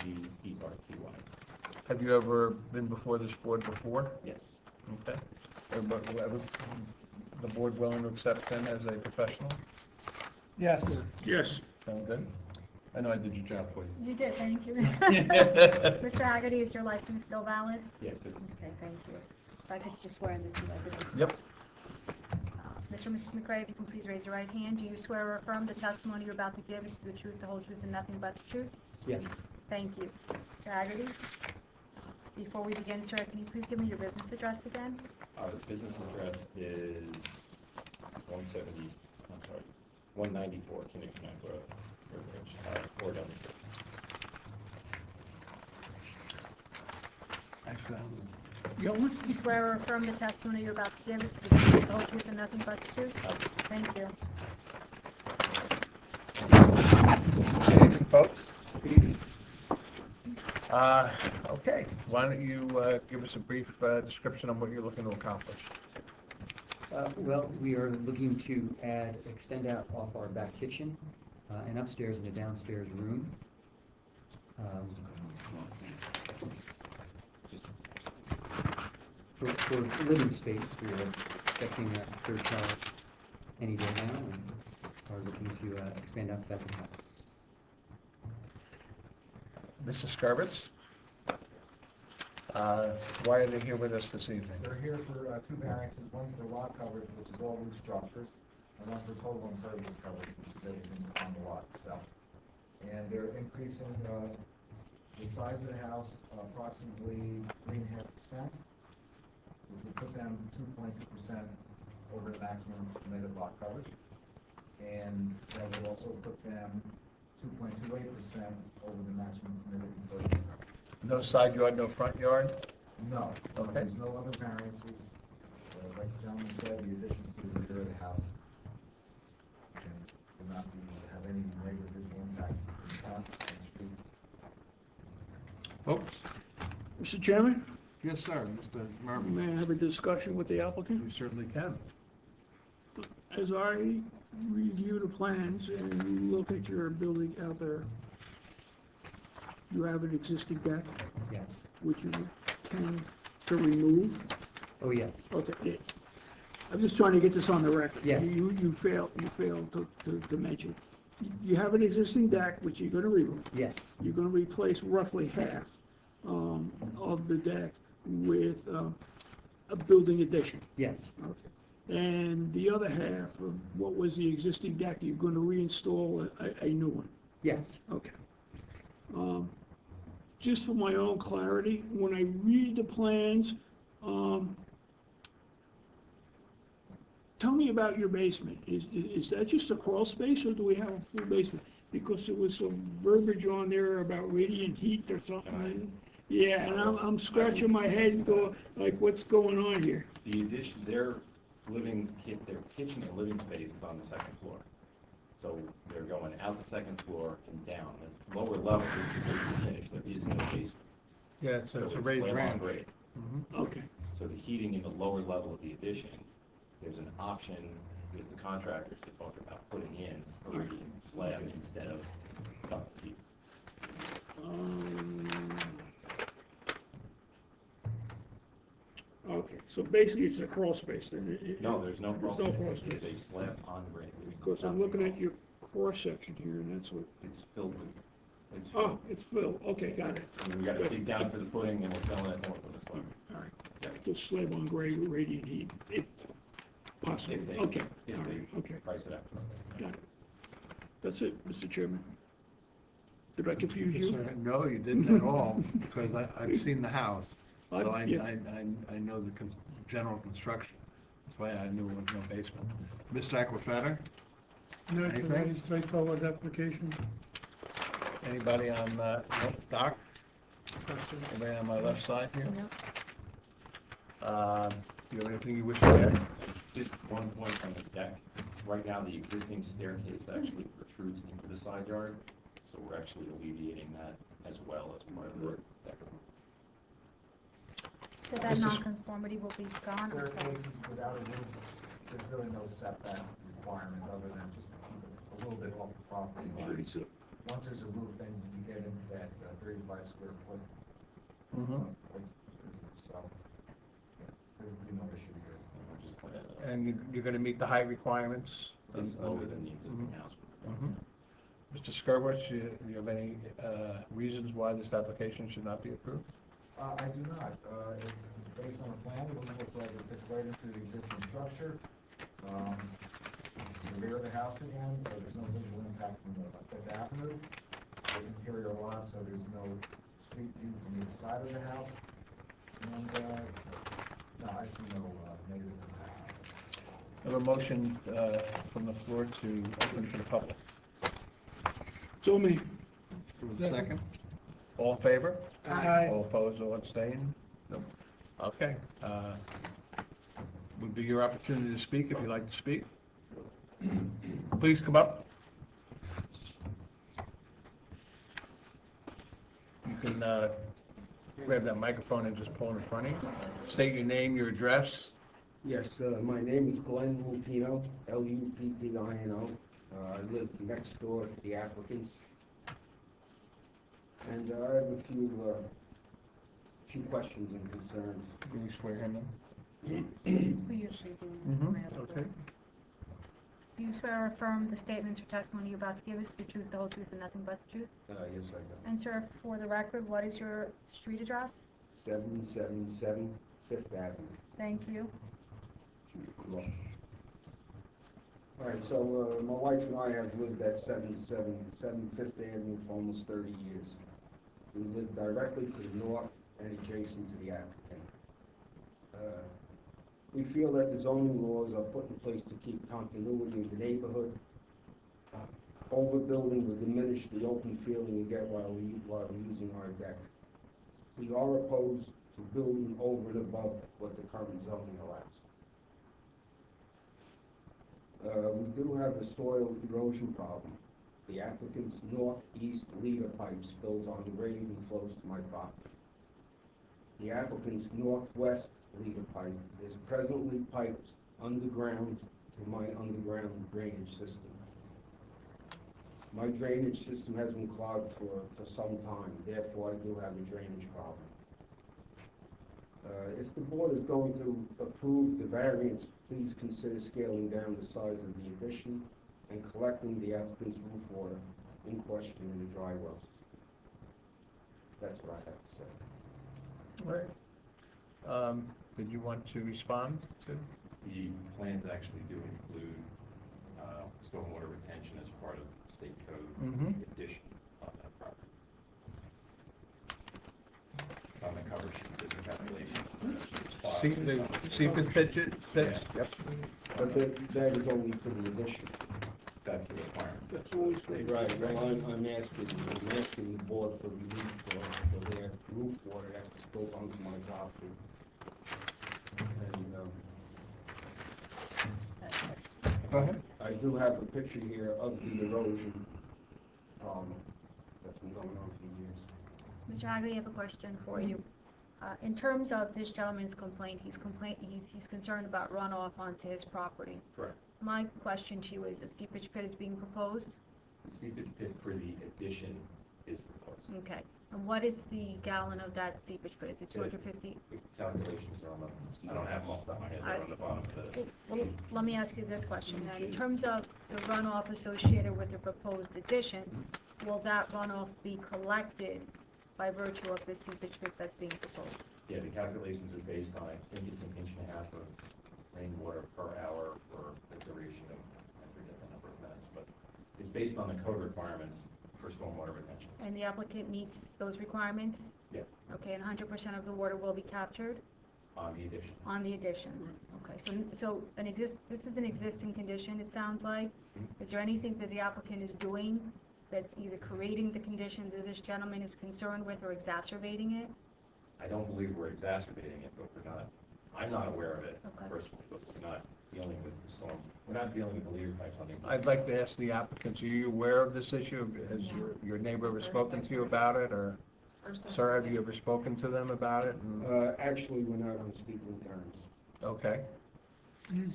have you ever been before this board before? Yes. Okay. The board willing to accept him as a professional? Yes. Yes. Sound good? I know I did your job for you. You did, thank you. Mr. Haggerty, is your license still valid? Yes, it is. Okay, thank you. If I could just swear in the two evidence. Yep. Mr. and Mrs. McCray, if you can please raise your right hand. Do you swear or affirm the testimony you're about to give is the truth, the whole truth, and nothing but the truth? Yes. Thank you. Mr. Haggerty, before we begin, sir, can you please give me your business address again? Our business address is 194 Kinnington Road, River Edge, 4 down the street. You got one? You swear or affirm the testimony you're about to give is the truth, the whole truth, and nothing but the truth? Thank you. Good evening, folks. Good evening. Okay, why don't you give us a brief description on what you're looking to accomplish? Well, we are looking to extend out off our back kitchen, and upstairs and a downstairs room. For living space, we are expecting a third child any day now, and are looking to expand out the back of the house. Mrs. Skirvitz? Why are they here with us this evening? They're here for two variances, one for lot coverage, which is all roof structures, and one for total impervious coverage, which is everything on the lot itself. And they're increasing the size of the house approximately 3.5%, which will put them 2.2% over the maximum permitted lot coverage. And that will also put them 2.28% over the maximum permitted impervious coverage. No side yard, no front yard? No. Okay. There's no other variances. Like the gentleman said, the additions to the rear of the house will not have any negative visual impact on the front and the street. Folks? Mr. Chairman, Yes, sir, Mr. Merman. may I have a discussion with the applicant? You certainly can. As I review the plans and look at your building out there, you have an existing deck, Yes. which you intend to remove? Oh, yes. Okay. I'm just trying to get this on the record. Yes. You failed to mention. You have an existing deck, which you're going to remove. Yes. You're going to replace roughly half of the deck with a building addition. Yes. Okay. And the other half of what was the existing deck, you're going to reinstall a new one. Yes. Okay. Just for my own clarity, when I read the plans, tell me about your basement. Is that just a crawl space, or do we have a full basement? Because there was some verbiage on there about radiant heat or something. Yeah, and I'm scratching my head and go, like, what's going on here? The addition, their kitchen and living space is on the second floor. So they're going out the second floor and down. The lower level is completely finished, there is no basement. Yeah, it's So a raised slab on range. grade. Okay. So the heating in the lower level of the addition, there's an option with the contractors to talk about putting in a radiant slab instead of double heat. Okay, so basically it's a crawl space then? No, there's no There's crawl no crawl space. space. It's a slab on grade. There's Because I'm nothing looking at wrong. your cross section here, and that's what, It's filled with, it's oh, filled. it's filled, okay, got it. And we gotta dig down for the footing and we're filling it more for the slab. All right, Yeah. so slab on grade with radiant heat, possibly, If they- okay, if all they right, okay, Price it out. got it. That's it, Mr. Chairman. Did I confuse you? No, you didn't at all, because I've seen the house, so I Yeah. know the general construction. That's why I knew it was no basement. Mr. Aquafetter? No, it's a Anything? very straightforward application. Anybody on, nope, Doc? Questions? Anybody on my left side here? No. Do you have anything you wish to add? Just one point on the deck. Right now, the existing staircase actually protrudes into the side yard, so we're actually alleviating that as well as part of the deck. So that nonconformity will be gone, or so? Staircases without a roof, there's really no setback requirement other than just to keep it a little bit off the property line. Once there's a roof, then you get into that 35 square foot. So, there would be no issue here. And you're gonna meet the height requirements? It's lower than the existing house. Mr. Skirwitz, do you have any reasons why this application should not be approved? I do not. Based on the plan, it looks like it fits right into the existing structure. It's the rear of the house again, so there's no visual impact from the Fifth Avenue. The interior lot, so there's no street view from either side of the house. And, no, I see no negative impact. I have a motion from the floor to open to the public. So me. Second. All in favor? Aye. All opposed or abstained? No. Okay. Would be your opportunity to speak if you'd like to speak. Please come up. You can grab that microphone and just pull it in front of you. State your name, your address. Yes, my name is Glenn Lupino, Lupino. I live next door to the applicants. And I have a few questions and concerns. Can we swear him in? We usually do. Okay. Do you swear or affirm the statements or testimony you're about to give us the truth, the whole truth, and nothing but the truth? Yes, I do. And sir, for the record, what is your street address? 777 Fifth Avenue. Thank you. All right, so my wife and I have lived at 777 Fifth Avenue for almost 30 years. We live directly to the north and adjacent to the applicant. We feel that the zoning laws are put in place to keep continuity in the neighborhood. Overbuilding will diminish the open feeling you get while using our deck. We are opposed to building over and above what the current zoning allows. We do have a soil erosion problem. The applicant's northeast leader pipe spills on the grade and flows to my property. The applicant's northwest leader pipe is presently piped underground to my underground drainage system. My drainage system has been clogged for some time, therefore I do have a drainage problem. If the board is going to approve the variance, please consider scaling down the size of the addition and collecting the applicant's roof water in question in the dry wells. That's what I have to say. All right. Did you want to respond to? The plans actually do include stormwater retention as part of state code. Mhm. Addition seepage pits? Yep. But that is only for the addition. That's the requirement. That's always Right, well, I'm asking the board for relief for their roof water that goes onto my property. And, Go ahead. I do have a picture here of the erosion, that's been going on for years. Mr. Hagley, I have a question for you. In terms of this gentleman's complaint, he's concerned about runoff onto his property. Correct. My question to you is, a seepage pit is being proposed? The seepage pit for the addition is proposed. Okay. And what is the gallon of that seepage pit? Is it 250? The calculations are on the, I don't have them off the top of my head, they're on the bottom of the. Well, let me ask you this question then. In terms of the runoff associated with the proposed addition, will that runoff be collected by virtue of the seepage pit that's being proposed? Yeah, the calculations are based on, I think it's an inch and a half of rainwater per hour for the duration of, I forget the number of minutes, but it's based on the code requirements for stormwater retention. And the applicant meets those requirements? Yeah, Okay, and 100% of the water will be captured on the addition. on the addition? Okay, so this is an existing condition, it sounds like. Is there anything that the applicant is doing that's either creating the condition that this gentleman is concerned with or exacerbating it? I don't believe we're exacerbating it, but we're not, I'm not aware of it Okay. personally, but we're not dealing with the storm, we're not dealing with the leader pipes on the. I'd like to ask the applicants, are you aware of this issue? Has your neighbor ever spoken to you about it, or, sir, have you ever spoken to them about it? And- Actually, we're not on speaking terms. Okay.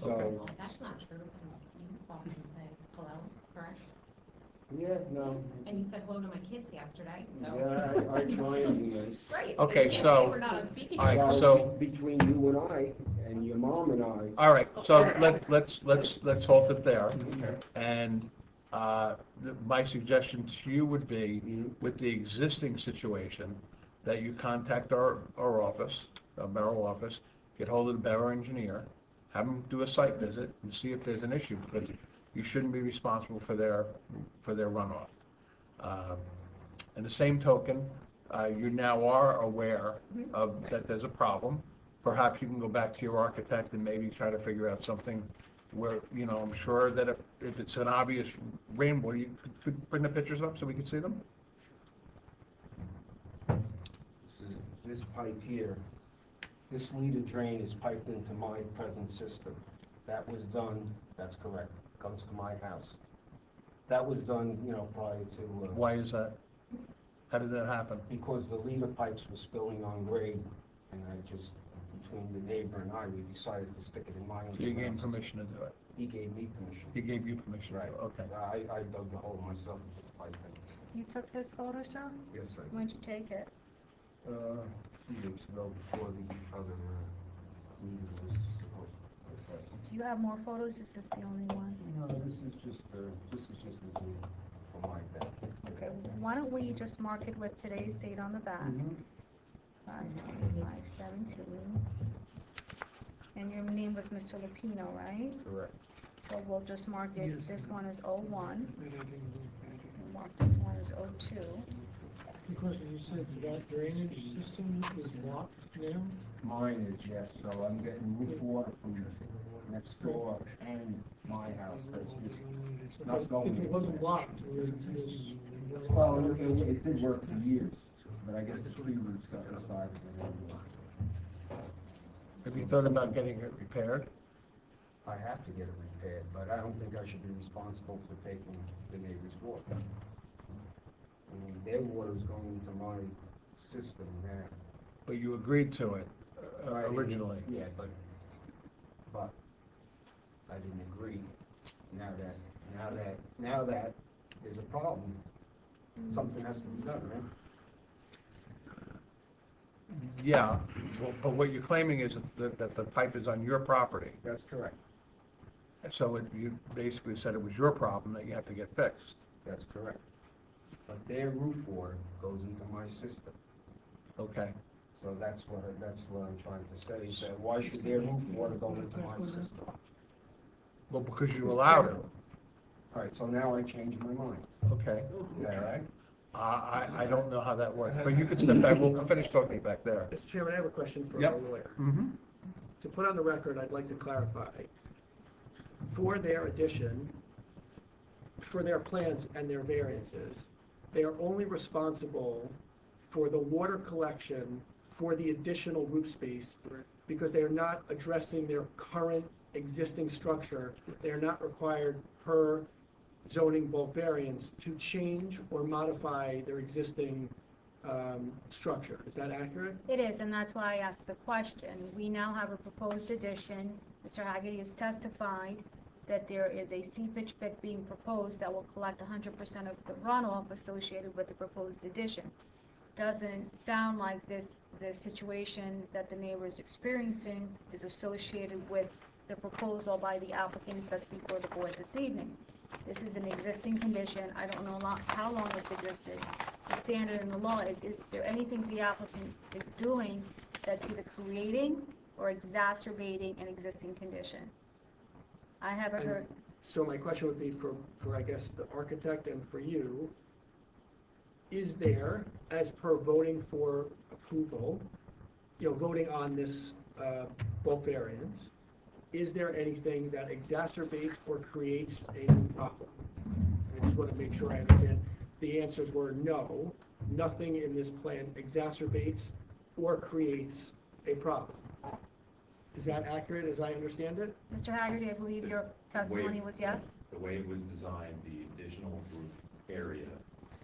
So, Well, that's not true, because you called and said hello, correct? yeah, no. And you said hello to my kids yesterday, so. Yeah, I try and do this. Great. Okay, You can't so- say we're not on speaking all right, terms. so- Between you and I, and your mom and I. All right, so let's hold it there. And my suggestion to you would be, with the existing situation, that you contact our office, our borough office, get hold of the borough engineer, have them do a site visit and see if there's an issue, because you shouldn't be responsible for their runoff. In the same token, you now are aware of that there's a problem. Perhaps you can go back to your architect and maybe try to figure out something where, I'm sure that if it's an obvious rainwater, you could bring the pictures up so we could see them? This pipe here, this leader drain is piped into my present system. That was done, that's correct, comes to my house. That was done, prior to... Why is that? How did that happen? Because the leader pipes were spilling on grade, and between the neighbor and I, we decided to stick it in my... So you gave him permission to do it? He gave me permission. He gave you permission to do it, okay. I dug the hole myself with the pipe. You took this photo, sir? Yes, I did. When'd you take it? A few weeks ago, before the other leader was supposed to... Do you have more photos? Is this the only one? No, this is just the Zoom for my bed. Okay, why don't we just mark it with today's date on the back? 5/25/17. And your name was Mr. Lupino, right? Correct. So we'll just mark it, Yes. this one is 01, and mark this one as 02. Because you said that drainage system is blocked now? Mine is, yes, so I'm getting roof water from next door and my house, that's just not going. If it wasn't blocked, Well, it did work for years, but I guess the tree roots got inside of it. Have you thought about getting it repaired? I have to get it repaired, but I don't think I should be responsible for taking the neighbor's water. I mean, their water is going into my system now. But you agreed to it Right, originally? Yeah, but I didn't agree. Now that there's a problem, something has to be done, right? Yeah, but what you're claiming is that the pipe is on your property. That's correct. So you basically said it was your problem that you have to get fixed. That's correct. But their roof water goes into my system. Okay. So that's what I'm trying to say, is that why should their roof water go into my system? Well, because you allowed it. All right, so now I changed my mind. Okay. Is that right? I don't know how that works, but you could step back, we'll finish talking back there. Mr. Chairman, I have a question for Yep. our lawyer. Mm-hmm. to put on the record, I'd like to clarify, for their addition, for their plans and their variances, they are only responsible for the water collection for the additional roof space, because they are not addressing their current existing structure. They are not required per zoning bulk variance to change or modify their existing structure. Is that accurate? It is, and that's why I asked the question. We now have a proposed addition. Mr. Haggerty has testified that there is a seepage pit being proposed that will collect 100% of the runoff associated with the proposed addition. Doesn't sound like the situation that the neighbor is experiencing is associated with the proposal by the applicant that's before the board this evening. This is an existing condition. I don't know how long it's existed. The standard in the law is there anything the applicant is doing that's either creating or exacerbating an existing condition? I haven't heard. So my question would be for I guess, the architect and for you, is there, as per voting for approval, voting on this bulk variance, is there anything that exacerbates or creates a new problem? I just want to make sure I understand. The answers were no, nothing in this plan exacerbates or creates a problem. Is that accurate as I understand it? Mr. Haggerty, I believe your testimony was yes? The way it was designed, the additional roof area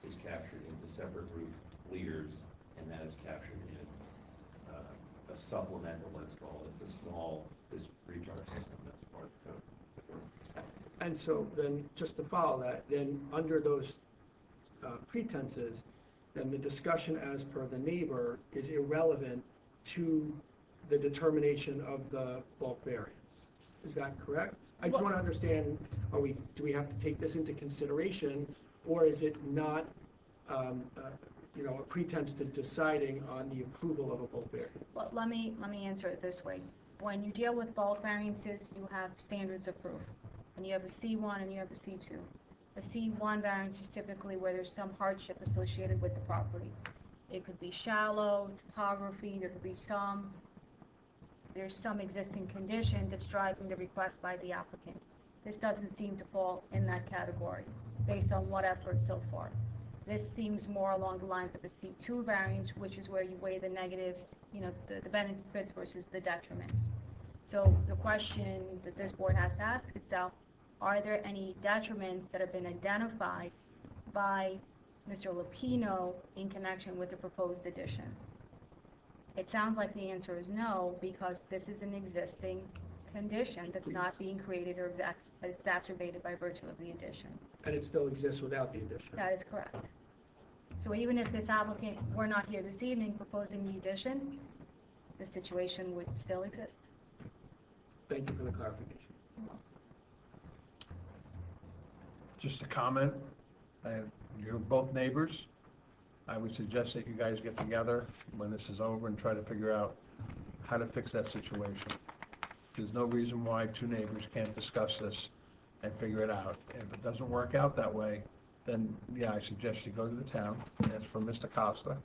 is captured into separate roof leaders, and that is captured in a supplemental, let's call it. It's a small recharge system that's part of the code. And so then, just to follow that, then under those pretenses, then the discussion as per the neighbor is irrelevant to the determination of the bulk variance. Is that correct? I just want to understand, do we have to take this into consideration, or is it not a pretense to deciding on the approval of a bulk variance? Well, let me answer it this way. When you deal with bulk variances, you have standards of proof. And you have a C1 and you have a C2. A C1 variance is typically where there's some hardship associated with the property. It could be shallow, topography, there's some existing condition that's driving the request by the applicant. This doesn't seem to fall in that category based on what effort so far. This seems more along the lines of a C2 variance, which is where you weigh the negatives, the benefits versus the detriments. So the question that this board has to ask itself, are there any detriments that have been identified by Mr. Lupino in connection with the proposed addition? It sounds like the answer is no, because this is an existing condition that's not being created or exacerbated by virtue of the addition. And it still exists without the addition? That is correct. So even if this applicant were not here this evening proposing the addition, the situation would still exist. Thank you for the clarification. Just a comment. You're both neighbors. I would suggest that you guys get together when this is over and try to figure out how to fix that situation. There's no reason why two neighbors can't discuss this and figure it out. If it doesn't work out that way, then yeah, I suggest you go to the town, ask for Mr. Costa,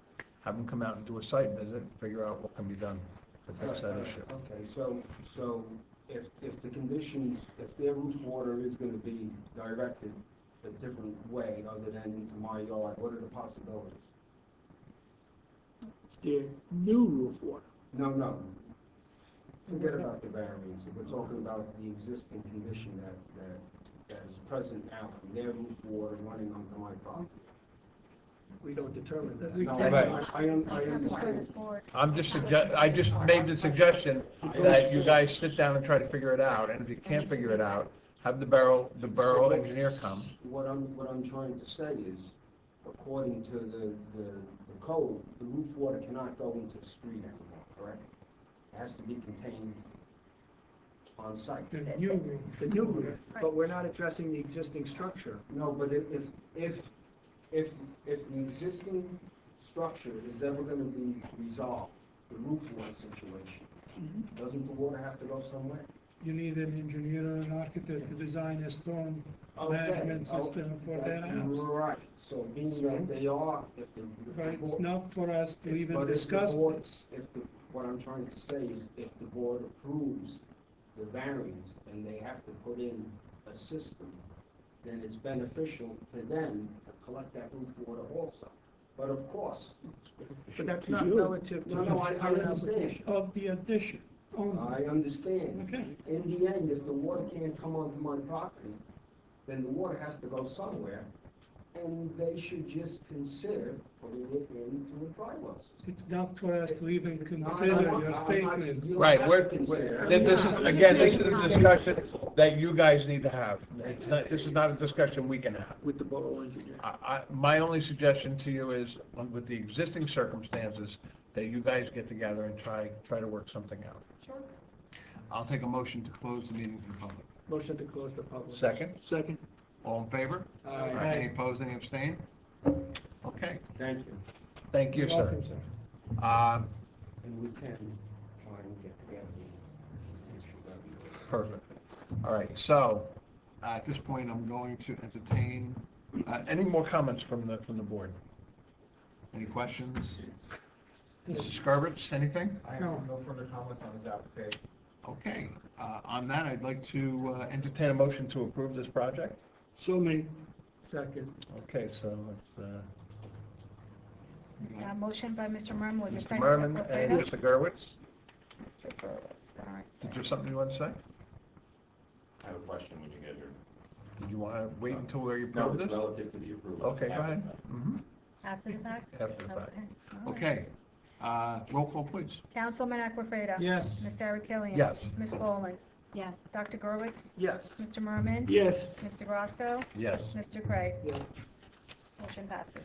have him come out and do a site visit and figure out what can be done to fix that issue. Okay, so if the conditions, if their roof water is going to be directed a different way other than into my yard, what are the possibilities? The new roof water. No. Forget about the variance. We're talking about the existing condition that is present now from their roof water running onto my property. We don't determine that. No, Right. I understand. I just made the suggestion that you guys sit down and try to figure it out, and if you can't figure it out, have the borough engineer come. What I'm trying to say is, according to the code, the roof water cannot go into the street anymore, correct? It has to be contained on site. The new roof. The new roof, but we're not addressing the existing structure. No, but if the existing structure is ever going to be resolved, the roof water situation, doesn't the water have to go somewhere? You need an engineer or an architect to design a storm management system for that house. Right, so being that they are, if the... But it's not for us to even but if the discuss board- this. If the What I'm trying to say is if the board approves the variance and they have to put in a system, then it's beneficial to them to collect that roof water also. But of course, But that's To not you. relative to No, the no, I current understand. application. Of the addition only. I understand. Okay. In the end, if the water can't come onto my property, then the water has to go somewhere, and they should just consider putting it into a dry well system. It's not for us to even consider No, I don't- your I'm not- statement. you don't Right, have we're, to consider. this is, again, this is a discussion that you guys need to have. It's not, this is not a discussion we can have. With the borough engineer. My only suggestion to you is, with the existing circumstances, that you guys get together and try to work something out. Sure. I'll take a motion to close the meeting to the public. Motion to close the public. Second? Second. All in favor? Aye. Any opposed, any abstain? Okay, Thank you. thank you, You're sir. welcome, sir. And we can try and get together. Perfect. All right, so, at this point, I'm going to entertain, any more comments from the board? Any questions? Mrs. Scarvitz, anything? I have no further comments on this application. Okay, on that, I'd like to entertain a motion to approve this project. So made. Second. Okay, so let's, Motion by Mr. Merman, was it Mr. second? Merman by and Corfado? Mr. Gerwitz, Mr. Gerwitz, all right. did you have something you want to say? I have a question when you get here. Did you want to wait until we No, approve it's this? relative to the approval. Okay, go ahead. Mhm. After the fact? After the fact. All right. Okay, roll call, please. Councilman Aquafredo? Yes. Mr. Eric Yes. Ms. Boland? Yes. Dr. Gerwitz? Yes. Mr. Merman? Yes. Mr. Grasso? Yes. Mr. Craig? Yes. Motion passes.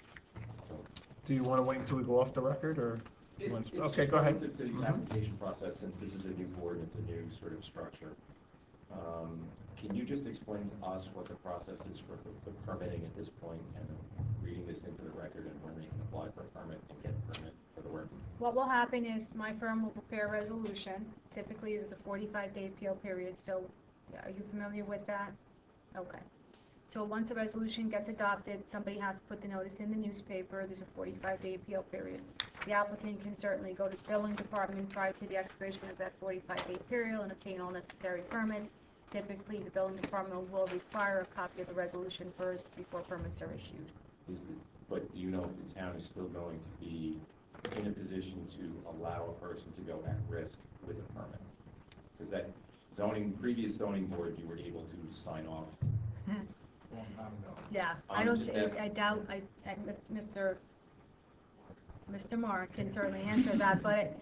Do you want to wait until we go off the record, or? you want to- Okay, go ahead. Relative to the Mhm. application process, since this is a new board, and it's a new sort of structure, can you just explain to us what the process is for the permitting at this point, and reading this into the record, and when they can apply for a permit and get a permit for the work? What will happen is my firm will prepare a resolution. Typically, there's a 45-day appeal period, so are you familiar with that? Okay. So once the resolution gets adopted, somebody has to put the notice in the newspaper. There's a 45-day appeal period. The applicant can certainly go to the building department prior to the expiration of that 45-day period and obtain all necessary permits. Typically, the building department will require a copy of the resolution first before permits are issued. But do you know if the town is still going to be in a position to allow a person to go at risk with a permit? Because that previous zoning board, you were able to sign off. Long time ago. Yeah, I doubt, Mr. Mark can certainly answer that, but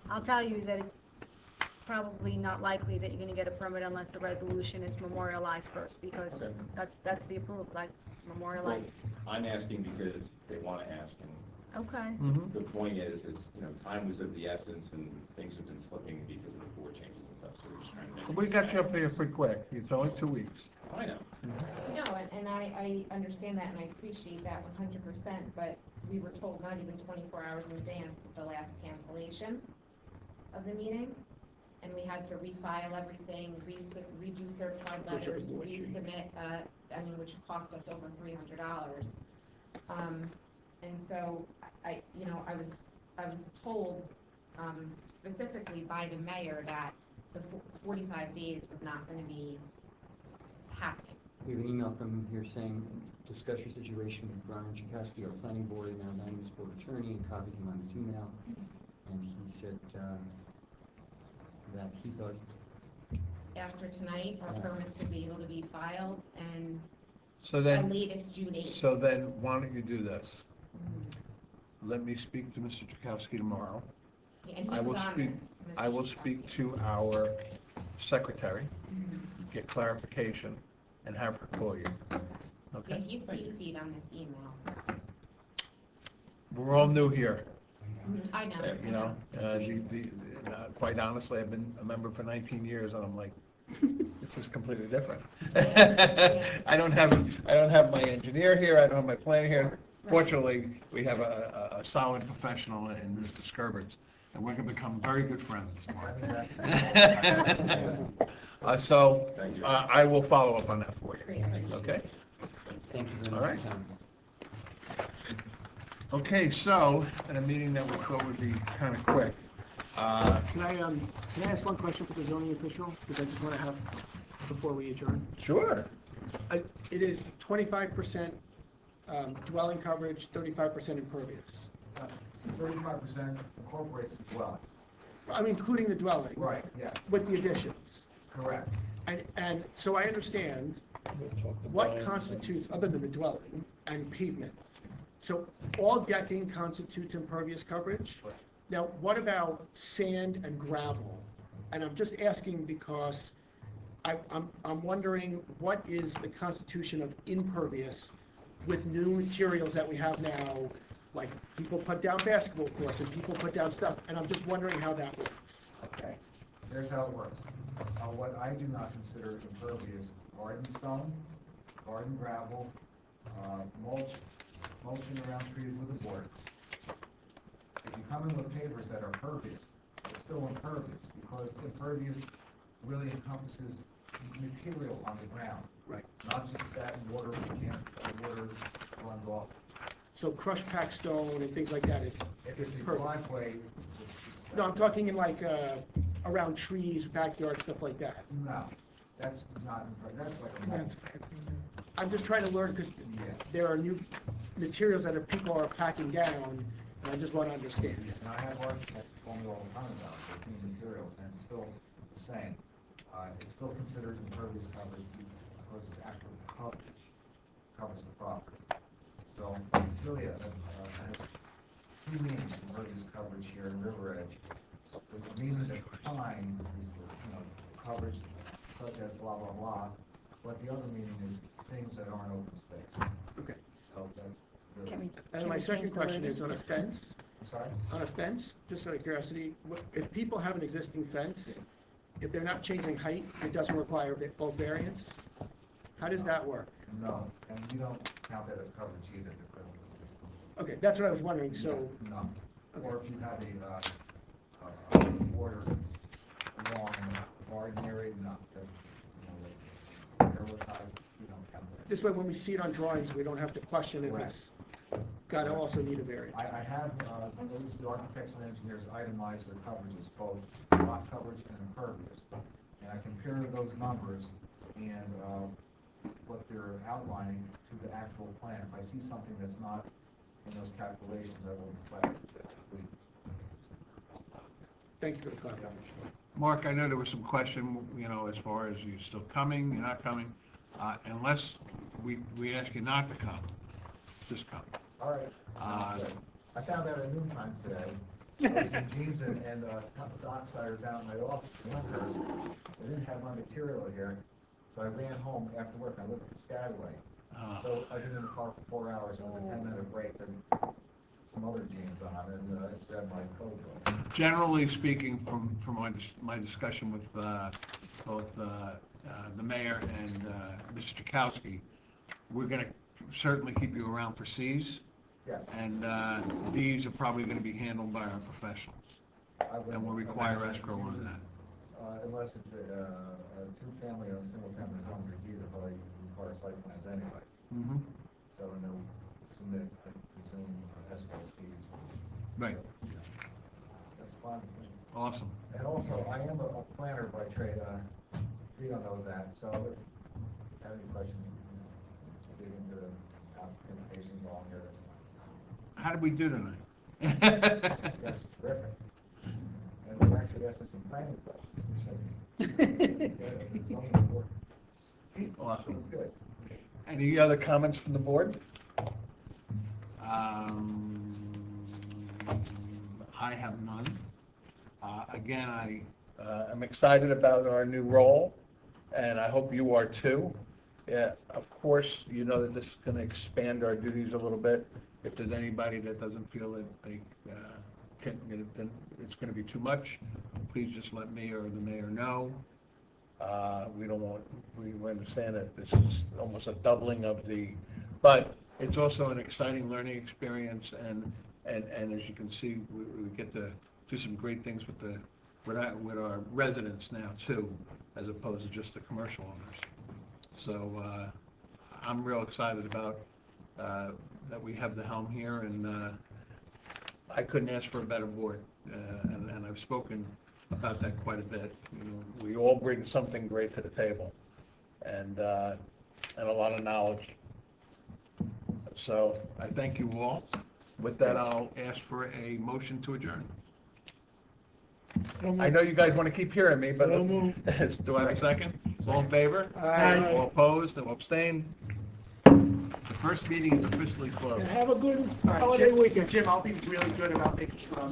I'll tell you that it's probably not likely that you're gonna get a permit unless the resolution is memorialized first, because Okay. that's the approval, like, memorialized. Well, I'm asking because they want to ask, and Okay. Mhm. the point is, time was of the essence, and things have been slipping because of the board changes and stuff, so we're just trying to make. We got you up here pretty quick. It's only 2 weeks. I know. No, and I understand that, and I appreciate that 100%, but we were told not even 24 hours in advance of the last cancellation of the meeting, and we had to refile everything, redo certified letters, resubmit, which cost us over $300. And so, I was told, specifically by the mayor that the 45 days was not gonna be happening. We have an email from him here saying, discuss your situation with Brian Chakowski, our planning board, and our land use board attorney, and copied him on his email. And he said, that he thought, After tonight, our permits would be able to be filed, and So at then, latest June 8th. so then, why don't you do this? Let me speak to Mr. Chakowski tomorrow. And he I will was on speak, this, Mr. I will Chakowski. speak to our secretary, Mhm. get clarification, and have her call you. Yeah, Okay? he's CC'd on this email. We're all new here, I know. you know? Quite honestly, I've been a member for 19 years, and I'm like, this is completely different. I don't have my engineer here, I don't have my planner here. Fortunately, we have a solid professional in Mr. Scarvitz, and we're gonna become very good friends, Mark. So, I will follow up on that for you, okay? thank you very All much right. for your time. Okay, so, at a meeting that we thought would be kind of quick, Can I ask one question for the zoning official? Because I just want to have, before we adjourn. Sure. It is 25% dwelling coverage, 35% impervious. 35% incorporates the dwelling. I'm including the dwelling. Right, yes, With the additions. correct. And so I understand what constitutes, other than the dwelling and pavement. So all decking constitutes impervious coverage? Now, what about sand and gravel? And I'm just asking because I'm wondering what is the constitution of impervious with new materials that we have now, like people put down basketball courts and people put down stuff, and I'm just wondering how that works. Okay, here's how it works. What I do not consider impervious, garden stone, garden gravel, mulching around trees with a board. If you come in with pavers that are pervious, it's still impervious, because impervious really encompasses material on the ground. Right. Not just that water runs off. So crushed packed stone and things like that is If it's a pervious. driveway. No, I'm talking in like around trees, backyard, stuff like that. No, that's not, that's like a mold. I'm just trying to learn because Yeah. there are new materials that people are packing down, and I just want to understand. And I have architects tell me all the time about it, the new materials, and it's still the same. It's still considered impervious coverage because it's actual coverage, covers the property. So it's really has two meanings, impervious coverage here in River Edge. The meaning that's defined is, coverage such as blah, blah, blah, but the other meaning is things that aren't open space. Okay. So that's really. Can we, And can my we second change the question wording? is on a fence. I'm sorry? On a fence, just out of curiosity, if people have an existing fence, if they're not changing height, it doesn't require both variants? How does that work? No, and you don't count that as coverage either, because. Okay, that's what I was wondering, so, No, okay. or if you have a border along the garden area, no, you don't count that. this way when we see it on drawings, we don't have to question if Correct. it's gotta also need a variant. I have, the architects and engineers itemize their coverages, both lot coverage and impervious. And I compare those numbers and, what they're outlining to the actual plan. If I see something that's not in those calculations, I will request it, please. Thank you for the clarification. Mark, I know there was some question, as far as you still coming, you're not coming. Unless we ask you not to come, just come. All right. I found out at noontime today. I was in jeans and docksiders out in my office in Lyndhurst. I didn't have my material here, so I ran home after work. I lived in Skyway. So I've been in the car for 4 hours and with a 10-minute break and some other jeans on, and I grabbed my coat. Generally speaking, from my discussion with both the mayor and Mr. Chakowski, we're going to certainly keep you around for Cs. Yes. And these are probably going to be handled by our professionals, and we'll require escrow on that. Unless it's a two-family or a single-family home, these are probably require site plans anyway. Mm-hmm. So they'll submit, I presume, escrow fees. Right. That's fine. Awesome. And also, I am a planner by trade. Theo knows that. So if you have any questions, dig into the applications along here. How did we do tonight? Yes, terrific. And they actually asked me some planning questions. It's only important. Awesome. Good. Any other comments from the board? I have none. Again, I am excited about our new role, and I hope you are too. Yeah, of course, you know that this is going to expand our duties a little bit. If there's anybody that doesn't feel that they it's going to be too much, please just let me or the mayor know. We understand that this is almost a doubling of but it's also an exciting learning experience, and as you can see, we get to do some great things with our residents now too, as opposed to just the commercial owners. So I'm real excited about that we have the helm here, and I couldn't ask for a better board, and I've spoken about that quite a bit. You know, we all bring something great to the table, and a lot of knowledge. So I thank you all. With that, I'll ask for a motion to adjourn. I know you guys want to keep hearing me, but So moved. do I have a second? All in favor? Aye. All opposed? No abstain? The first meeting is officially closed. Have a good All right, holiday Jim- weekend. Jim, I'll be really good about making sure I'm